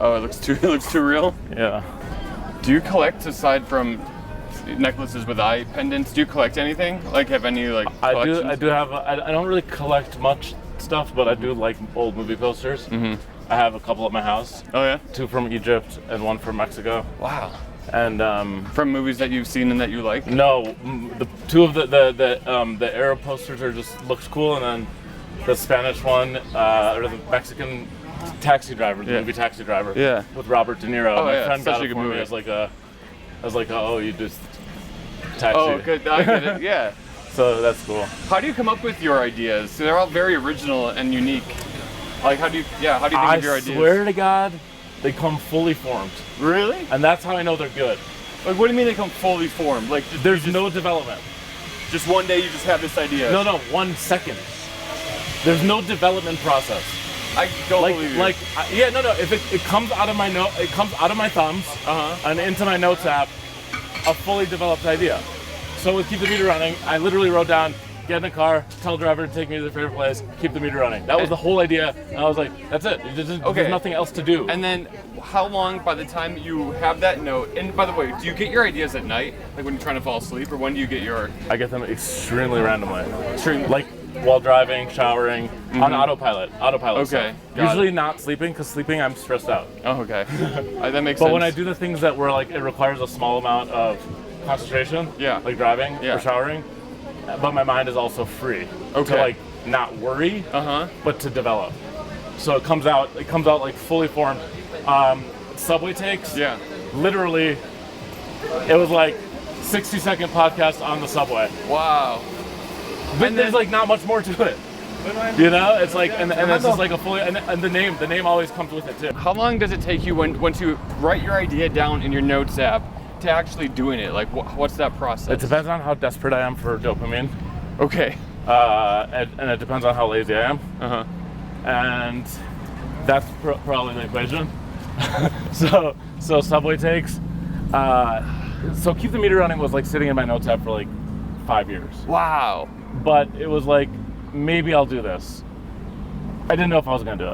Oh, it looks too real? Yeah. Do you collect, aside from necklaces with eye pendants, do you collect anything? Like, have any, like, collections? I do have, I don't really collect much stuff, but I do like old movie posters. Mm-hmm. I have a couple at my house. Oh, yeah? 2 from Egypt and 1 from Mexico. Wow. And from movies that you've seen and that you like? No, the 2 of the Arab posters are just looks cool, and then the Spanish one, or the Mexican Taxi Driver, the movie Taxi Driver, with Robert De Niro. Oh, My friend such got a it good for me movie. as like oh, you just taxi. Oh, good. I get it. Yeah. So that's cool. How do you come up with your ideas? They're all very original and unique. Like, how do you think of your ideas? I swear to God, they come fully formed. Really? And that's how I know they're good. Like, what do you mean they come fully formed? Like, There's no development. just one day you just have this idea. No, 1 second. There's no development process. I don't believe you. If it comes out of my it comes out of my thumbs and into my notes app, a fully developed idea. So with Keep the Meter Running, I literally wrote down, get in the car, tell the driver to take me to their favorite place, keep the meter running. That was the whole idea. And I was like, that's it. There's nothing else to do. And then how long by the time you have that note, and by the way, do you get your ideas at night? Like when you're trying to fall asleep, or when do you get your... I get them extremely randomly. Extremely. Like while driving, showering, on autopilot. Okay. Stuff. Usually not sleeping, because sleeping I'm stressed out. Oh, okay. That makes sense. But when I do the things that were like, it requires a small amount of concentration, like driving or showering, but my mind is also free to like not worry, but to develop. So it comes out like fully formed. Subway takes, literally, it was like 60-second podcast on the subway. Wow. But there's like not much more to it. You know, it's like, and it's just like a fully, and the name always comes with it too. How long does it take you once you write your idea down in your notes app to actually doing it? Like, what's that process? It depends on how desperate I am for dopamine. Okay. And it depends on how lazy I am. And that's probably the equation. so Subway takes. So Keep the Meter Running was like sitting in my notes app for like 5 years. Wow. But it was like, maybe I'll do this. I didn't know if I was gonna do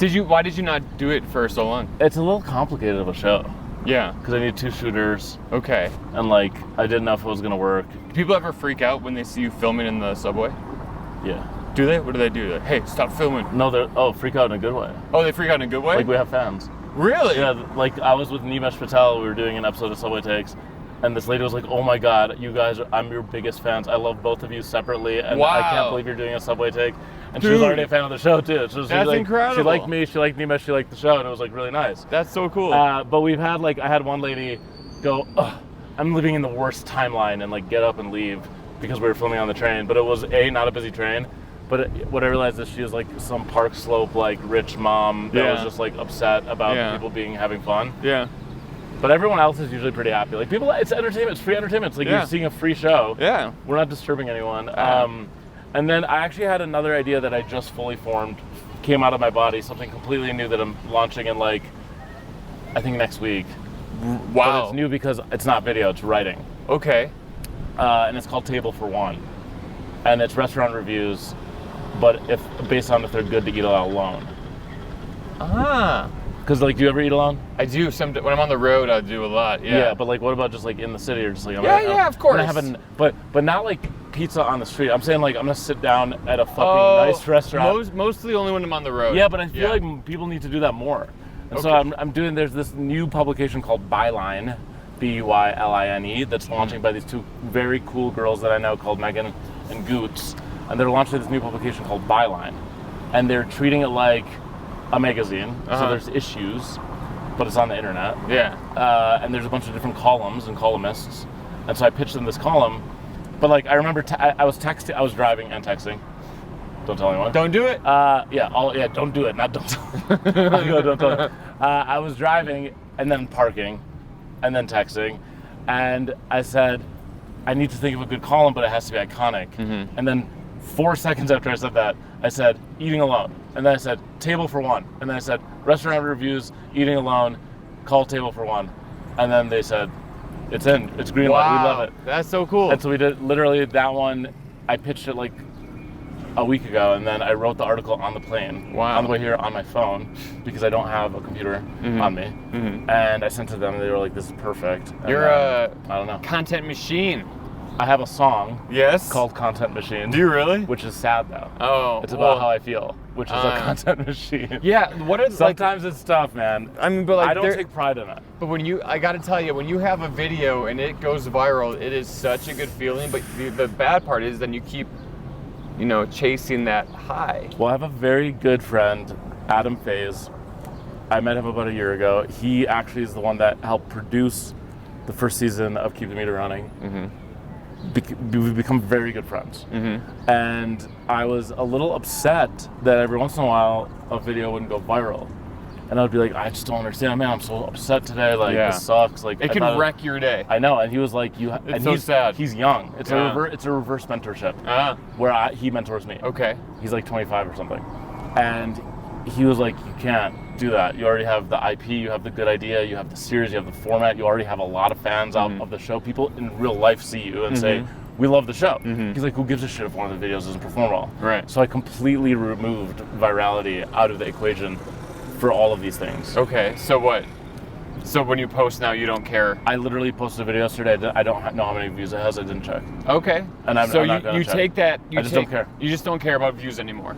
it. Why did you not do it for so long? It's a little complicated of a show. Yeah. Because I need 2 shooters. Okay. And like, I didn't know if it was gonna work. Do people ever freak out when they see you filming in the subway? Yeah. Do they? What do they do? Like, hey, stop filming. No, freak out in a good way. Oh, they freak out in a good way? Like we have fans. Really? Yeah, like I was with Nimesh Patel, we were doing an episode of Subway Takes, and this lady was like, oh my God, you guys, I'm your biggest fans. I love both of you separately, and I can't believe you're doing a Subway Take. And she was already a fan of the show too. So that's incredible. She liked me, she liked Nimesh, she liked the show, and it was like really nice. That's so cool. But we've had like, I had one lady go, ugh, I'm living in the worst timeline, and like get up and leave because we were filming on the train. But it was not a busy train. But what I realized is she is like some Park Slope, like rich mom that was just like upset about people having fun. Yeah. But everyone else is usually pretty happy. Like people, it's entertainment, it's free entertainment. It's like you're seeing a free show. Yeah. We're not disturbing anyone. And then I actually had another idea that I just fully formed, came out of my body, something completely new that I'm launching in like, I think next week. Wow. But it's new because it's not video, it's writing. Okay. And it's called Table for One. And it's restaurant reviews, but if based on if they're good to eat alone. Because like, do you ever eat alone? I do. When I'm on the road, I do a lot. Yeah. Yeah, but like, what about just like in the city or just like? Of course. But not like pizza on the street. I'm saying like I'm gonna sit down at a fucking nice restaurant. Mostly only when I'm on the road. Yeah, but I feel like people need to do that more. And so I'm doing. There's this new publication called Byline, Byline, that's launching by these 2 very cool girls that I know called Megan and Goots, and they're launching this new publication called Byline, and they're treating it like a magazine. So there's issues, but it's on the internet. Yeah. And there's a bunch of different columns and columnists, and so I pitched them this column. But like I remember, I was driving and texting. Don't tell anyone. Don't do it. Don't do it. Not don't tell it. I was driving and then parking, and then texting, and I said, I need to think of a good column, but it has to be iconic. And then 4 seconds after I said that, I said, eating alone. And then I said, Table for One. And then I said, restaurant reviews, eating alone, call Table for One. And then they said, It's in. It's green light. We love it. That's so cool. And so we did literally that one. I pitched it like a week ago, and then I wrote the article on the plane. Wow. On the way here on my phone because I don't have a computer on me. And I sent it to them, and they were like, "This is perfect." And You're then, a I don't know. content machine. I have a song. Yes. Called Content Machine. Do you really? Which is sad though. Oh. It's about how I feel, which is a content machine. Yeah. What is Sometimes it's tough, man. I mean, but like I don't take pride in it. But I got to tell you, when you have a video and it goes viral, it is such a good feeling. But the bad part is then you keep, chasing that high. Well, I have a very good friend, Adam Faze. I met him about a year ago. He actually is the one that helped produce the first season of Keep the Meter Running. We've become very good friends. And I was a little upset that every once in a while a video wouldn't go viral. And I'd be like, I just don't understand, man. I'm so upset today. Like, this sucks. Like, it can wreck your day. I know. And he was like, It's so sad. He's young. It's a reverse mentorship where he mentors me. Okay. He's like 25 or something. And he was like, you can't do that. You already have the IP, you have the good idea, you have the series, you have the format, you already have a lot of fans out of the show. People in real life see you and say, we love the show. He's like, who gives a shit if one of the videos doesn't perform well? Right. So I completely removed virality out of the equation for all of these things. Okay, so what? So when you post now, you don't care? I literally posted a video yesterday. I don't know how many views it has. I didn't check. Okay. And I'm not gonna you check. take that. I just don't care. You just don't care about views anymore.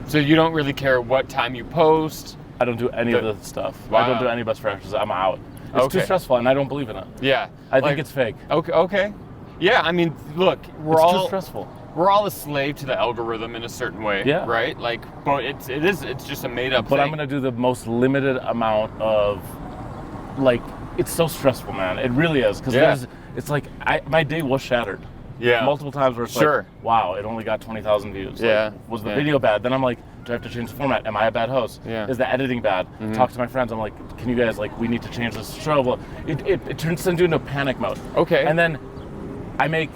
So you don't really care what time you post. I don't do any of the stuff. Wow. I don't do any best practices. I'm out. It's too stressful, and I don't believe in it. Yeah. I think it's fake. Okay. Yeah, I mean, look, It's too stressful. We're all a slave to the algorithm in a certain way, right? Like, but it's just a made up thing. But I'm gonna do the most limited amount of, like, it's so stressful, man. It really is, because it's like my day was shattered. Yeah. Multiple times where it's like, wow, it only got 20,000 views. Yeah. Like, was the video bad? Then I'm like, do I have to change the format? Am I a bad host? Yeah. Is the editing bad? Talk to my friends. I'm like, can you guys, like, we need to change this show. Well, it turns into a panic mode. Okay. And then I make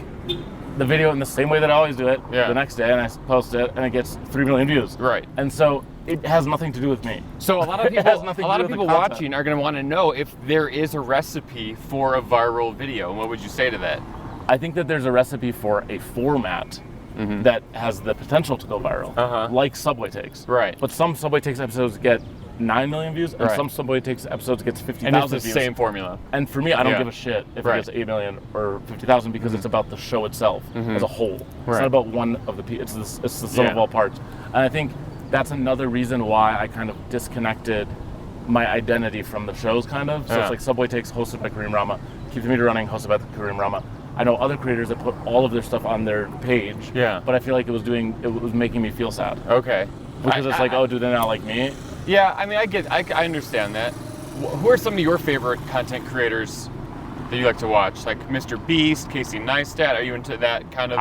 the video in the same way that I always do it the next day, and I post it, and it gets 3 million views. Right. And so it has nothing to do with me. So a lot of people, watching are going to want to know if there is a recipe for a viral video. What would you say to that? I think that there's a recipe for a format that has the potential to go viral, like Subway Takes. Right. But some Subway Takes episodes get 9 million views, and some Subway Takes episodes gets 50,000 views. And it's the same formula. And for me, I don't give a shit if it gets 8 million or 50,000 because it's about the show itself as a whole. It's not about one of the pieces. It's the sum of all parts. And I think that's another reason why I kind of disconnected my identity from the shows, kind of. So it's like Subway Takes, hosted by Kareem Rahma. Keep the Meter Running, hosted by Kareem Rahma. I know other creators that put all of their stuff on their page. Yeah. But I feel like it was making me feel sad. Okay. Because it's like, oh, do they not like me? Yeah, I mean, I understand that. Who are some of your favorite content creators that you like to watch? Like Mr. Beast, Casey Neistat? Are you into that kind of?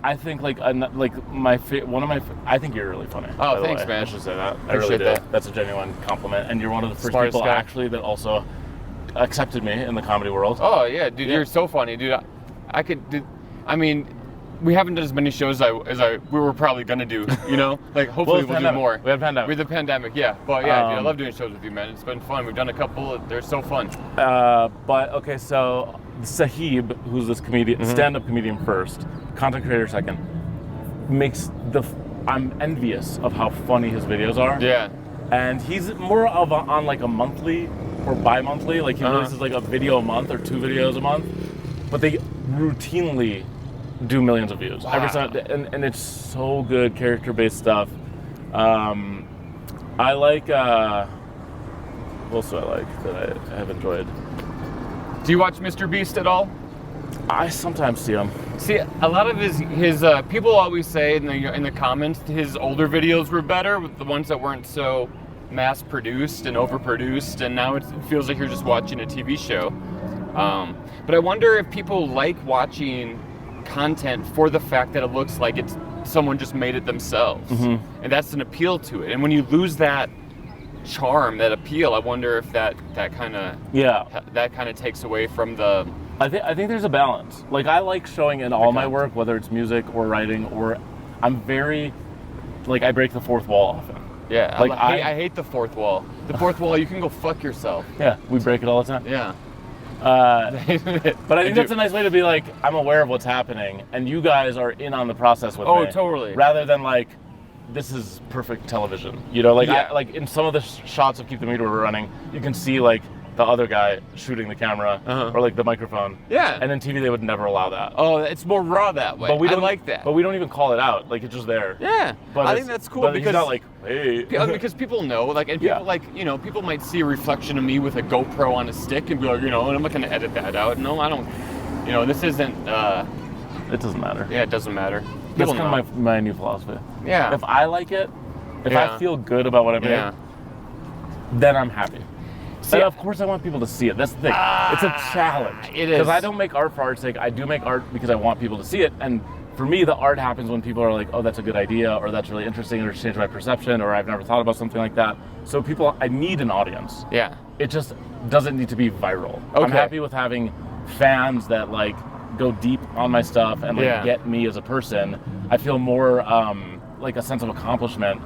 I think I think you're really funny. Oh, thanks, man. I should say that. I Appreciate really do. that. That's a genuine compliment, and you're one of the first Smartest people guy. actually that also accepted me in the comedy world. Oh yeah, dude, you're so funny, dude. I mean, we haven't done as many shows as we were probably gonna do. You know, like hopefully we'll do more. We had pandemic. With the pandemic, yeah. But yeah, dude, I love doing shows with you, man. It's been fun. We've done a couple. They're so fun. But okay, so Sahib, who's this comedian, stand-up comedian first, content creator second, I'm envious of how funny his videos are. Yeah. And he's more of on like a monthly or bi-monthly, like he releases like a video a month or 2 videos a month, but they routinely do millions of views every time, and it's so good, character-based stuff. I like what else do I like that I have enjoyed? Do you watch Mr. Beast at all? I sometimes see him. See, a lot of his people always say in the comments his older videos were better, with the ones that weren't so mass-produced and overproduced, and now it feels like you're just watching a TV show. But I wonder if people like watching content for the fact that it looks like it's someone just made it themselves, and that's an appeal to it. And when you lose that charm, that appeal, I wonder if that kind of takes away from the. I think there's a balance. Like, I like showing in all my work, whether it's music or writing, or I'm very, like, I break the fourth wall often. Yeah, like I hate the fourth wall. The fourth wall, you can go fuck yourself. Yeah, we break it all the time. Yeah. But I think that's a nice way to be like, I'm aware of what's happening, and you guys are in on the process with me. Oh, totally. Rather than like, this is perfect television. You know, like Yeah. like in some of the shots of Keep the Meter we're running, you can see like the other guy shooting the camera or like the microphone. Yeah. And in TV they would never allow that. Oh, it's more raw that way. But we I don't like that. But we don't even call it out. Like it's just there. Yeah, But I think that's cool but because he's not like, hey. because people know, like, and people Yeah. like, you know, people might see a reflection of me with a GoPro on a stick and be like, you know, and I'm not gonna edit that out. No, I don't. You know, this isn't. It doesn't matter. Yeah, it doesn't matter. That's People kind know. of my new philosophy. Yeah. If I like it, if Yeah. I feel good about what I'm Yeah. doing, then I'm happy. See, And of course I want people to see it. That's the thing. It's a challenge. It is. Because I don't make art for art's sake. I do make art because I want people to see it. And for me, the art happens when people are like, oh, that's a good idea, or that's really interesting, or it's changed my perception, or I've never thought about something like that. So I need an audience. Yeah. It just doesn't need to be viral. I'm Okay. happy with having fans that like go deep on my stuff and like Yeah. get me as a person. I feel more like a sense of accomplishment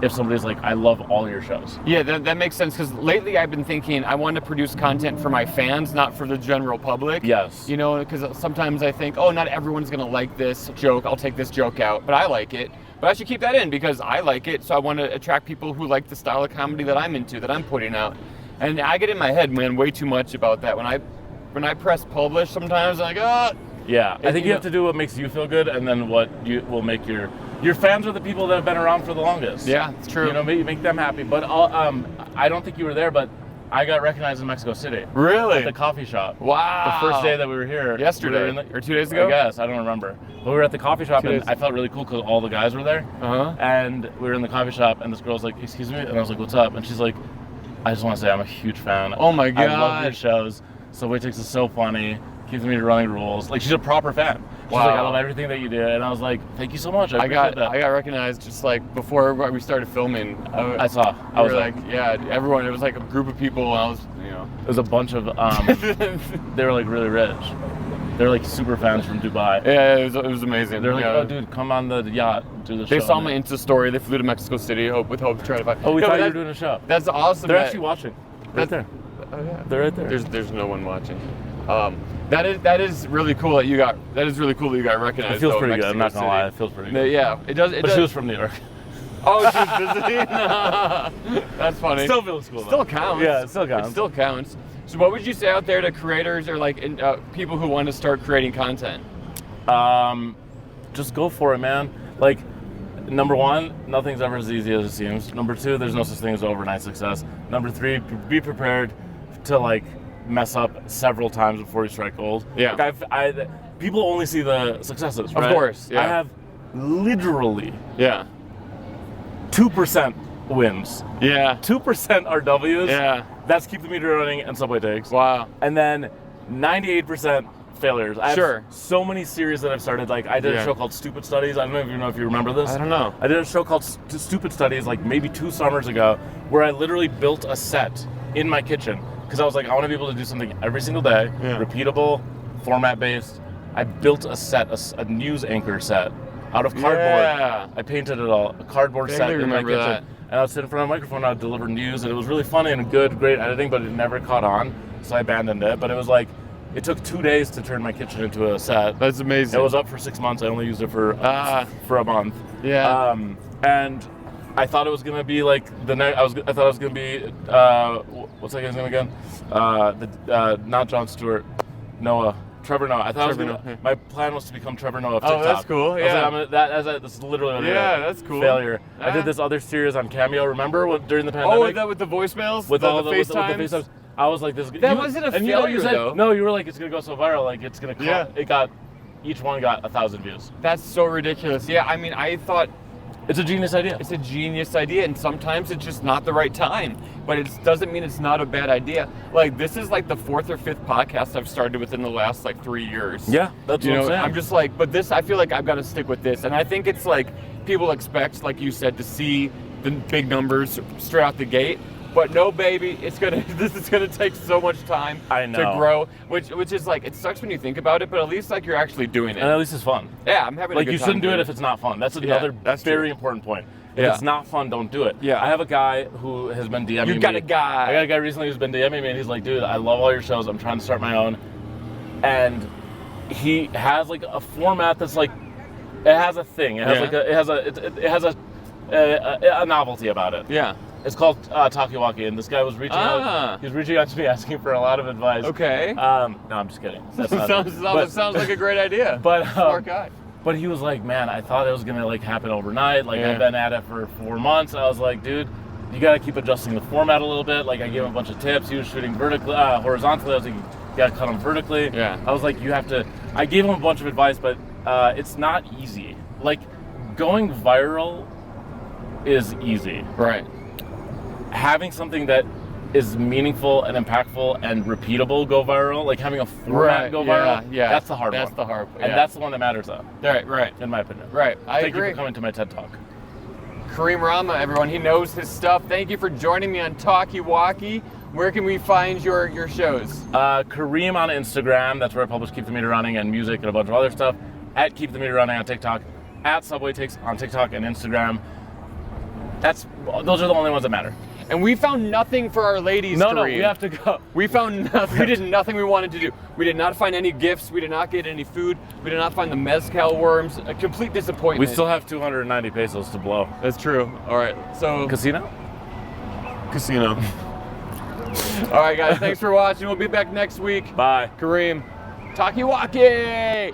if somebody's like, I love all your shows. Yeah, that makes sense because lately I've been thinking I want to produce content for my fans, not for the general public. Yes. You know, because sometimes I think, oh, not everyone's going to like this joke. I'll take this joke out, but I like it. But I should keep that in because I like it. So I want to attract people who like the style of comedy that I'm into, that I'm putting out. And I get in my head, man, way too much about that. When I press publish, sometimes I'm like, oh. Yeah, I think you you have to do what makes you feel good, and then what you will make your fans are the people that have been around for the longest. Yeah, it's true. You know, make them happy. But I don't think you were there, but I got recognized in Mexico City. Really? At the coffee shop. Wow. The first day that we were here. Yesterday, we were or 2 days ago? I guess, I don't remember. But we were at the coffee shop, 2 and days. I felt really cool because all the guys were there. Uh-huh. And we were in the coffee shop, and this girl's like, excuse me? And I was like, what's up? And she's like, I just want to say I'm a huge fan. Oh my I love your God. shows. Subway Takes is so funny. Keeps me running rules. Like, she's a proper fan. She's Wow. like, I love everything that you do. And I was like, thank you so much. I appreciate that. I got recognized just like before we started filming. I saw. I was like, yeah, everyone. It was like a group of people, and I was, you know. It was a bunch of, they were like really rich. They're like super fans from Dubai. Yeah, it was amazing. They're like, yeah. oh, dude, come on the yacht, do the show. They saw my Insta story. They flew to Mexico City with hope to try to find. Oh, we No, thought you that- were doing a show. That's awesome. They're that- actually watching. Right there. Oh yeah. They're right there. There's no one watching. That is really cool that you got. That is really cool that you got recognized. It feels though, in pretty good. I'm not Mexico gonna lie. City. It feels pretty good. Yeah, it does. It But does. she was from New York. Oh, she was visiting. That's funny. Still feels cool. Still though. counts. Yeah, it still counts. It still counts. So, what would you say out there to creators or like people who want to start creating content? Just go for it, man. Like, number one, nothing's ever as easy as it seems. Number two, there's no such thing as overnight success. Number three, be prepared to like mess up several times before you strike gold. Yeah. Like people only see the successes, Of right? course, yeah. I have literally Yeah. 2% wins. Yeah. 2% are W's. Yeah. That's Keep the Meter Running and Subway Takes. Wow. And then 98% failures. I have Sure. so many series that I've started. Like I did Yeah. a show called Stupid Studies. I don't even know if you remember this. I don't know. I did a show called Stupid Studies like maybe 2 summers ago where I literally built a set in my kitchen because I was like, I want to be able to do something every single day, Yeah. repeatable, format based. I built a set, a news anchor set out of cardboard. Yeah. I painted it all, a cardboard set Vaguely in my remember kitchen. that. And I would sit in front of a microphone and I would deliver news, and it was really funny and good, great editing, but it never caught on, so I abandoned it. But it was like, it took 2 days to turn my kitchen into a set. That's amazing. It was up for 6 months. I only used it for a month. Yeah. And I thought it was gonna be like I thought it was gonna be what's that guy's name again? Not Jon Stewart, Trevor Noah. I thought Trevor I was gonna, Noah. my plan was to become Trevor Noah of Oh, TikTok. that's cool, I was yeah. like, this is literally what I Yeah, did. that's cool. Failure. I Ah. did this other series on Cameo. Remember during the pandemic? Oh, that with the voicemails, with the all the FaceTimes. FaceTimes. I was like, this. That wasn't a and you know, you failure, said, though. No, you were like, it's gonna go so viral. Like it's gonna. Yeah. Each one got 1,000 views. That's so ridiculous. Yeah, I mean, I thought It's a genius idea. it's a genius idea, and sometimes it's just not the right time. But it doesn't mean it's not a bad idea. Like, this is like the 4th or 5th podcast I've started within the last like 3 years. Yeah, that's you what know, I'm saying. I'm just like, but this, I feel like I've got to stick with this. And I think it's like people expect, like you said, to see the big numbers straight out the gate. But no, baby, this is gonna take so much time I to know. grow. Which is like, it sucks when you think about it, but at least like you're actually doing it. And at least it's fun. Yeah, I'm having a Like good you time shouldn't do doing it if it's not fun. That's another that's very true. important point. If Yeah. it's not fun, don't do it. Yeah. I have a guy who has been DMing me. You got a guy. I got a guy recently who's been DMing me, and he's like, dude, I love all your shows. I'm trying to start my own. And he has like a format that's like, it has a thing. It has like a novelty about it. Yeah. It's called Talkie Walkie, and this guy was reaching out. He was reaching out to me asking for a lot of advice. Okay. No, I'm just kidding. That's not sounds like a great idea. But Smart guy. But he was like, man, I thought it was gonna like happen overnight. Like I've been at it for 4 months. I was like, dude, you gotta keep adjusting the format a little bit. Like I gave him a bunch of tips. He was shooting vertically, horizontally. I was like, you gotta cut them vertically. Yeah. I was like, you have to. I gave him a bunch of advice, but it's not easy. Like going viral is easy. Right. Having something that is meaningful and impactful and repeatable go viral, like having a format go viral, that's the hard one. That's the hard one. And that's the one that matters, though, Right. in my opinion. Right. I Thank agree. you for coming to my TED Talk. Kareem Rahma, everyone. He knows his stuff. Thank you for joining me on Talkie Walkie. Where can we find your shows? Kareem on Instagram, that's where I publish Keep the Meter Running and music and a bunch of other stuff. At Keep the Meter Running on TikTok. At Subway Takes on TikTok and Instagram. Those are the only ones that matter. And we found nothing for our ladies, No, Kareem. we have to go. We found nothing. We did nothing we wanted to do. We did not find any gifts. We did not get any food. We did not find the mezcal worms. A complete disappointment. We still have 290 pesos to blow. That's true. All right. So Casino? casino. All right, guys. Thanks for watching. We'll be back next week. Bye. Kareem, Talkie Walkie.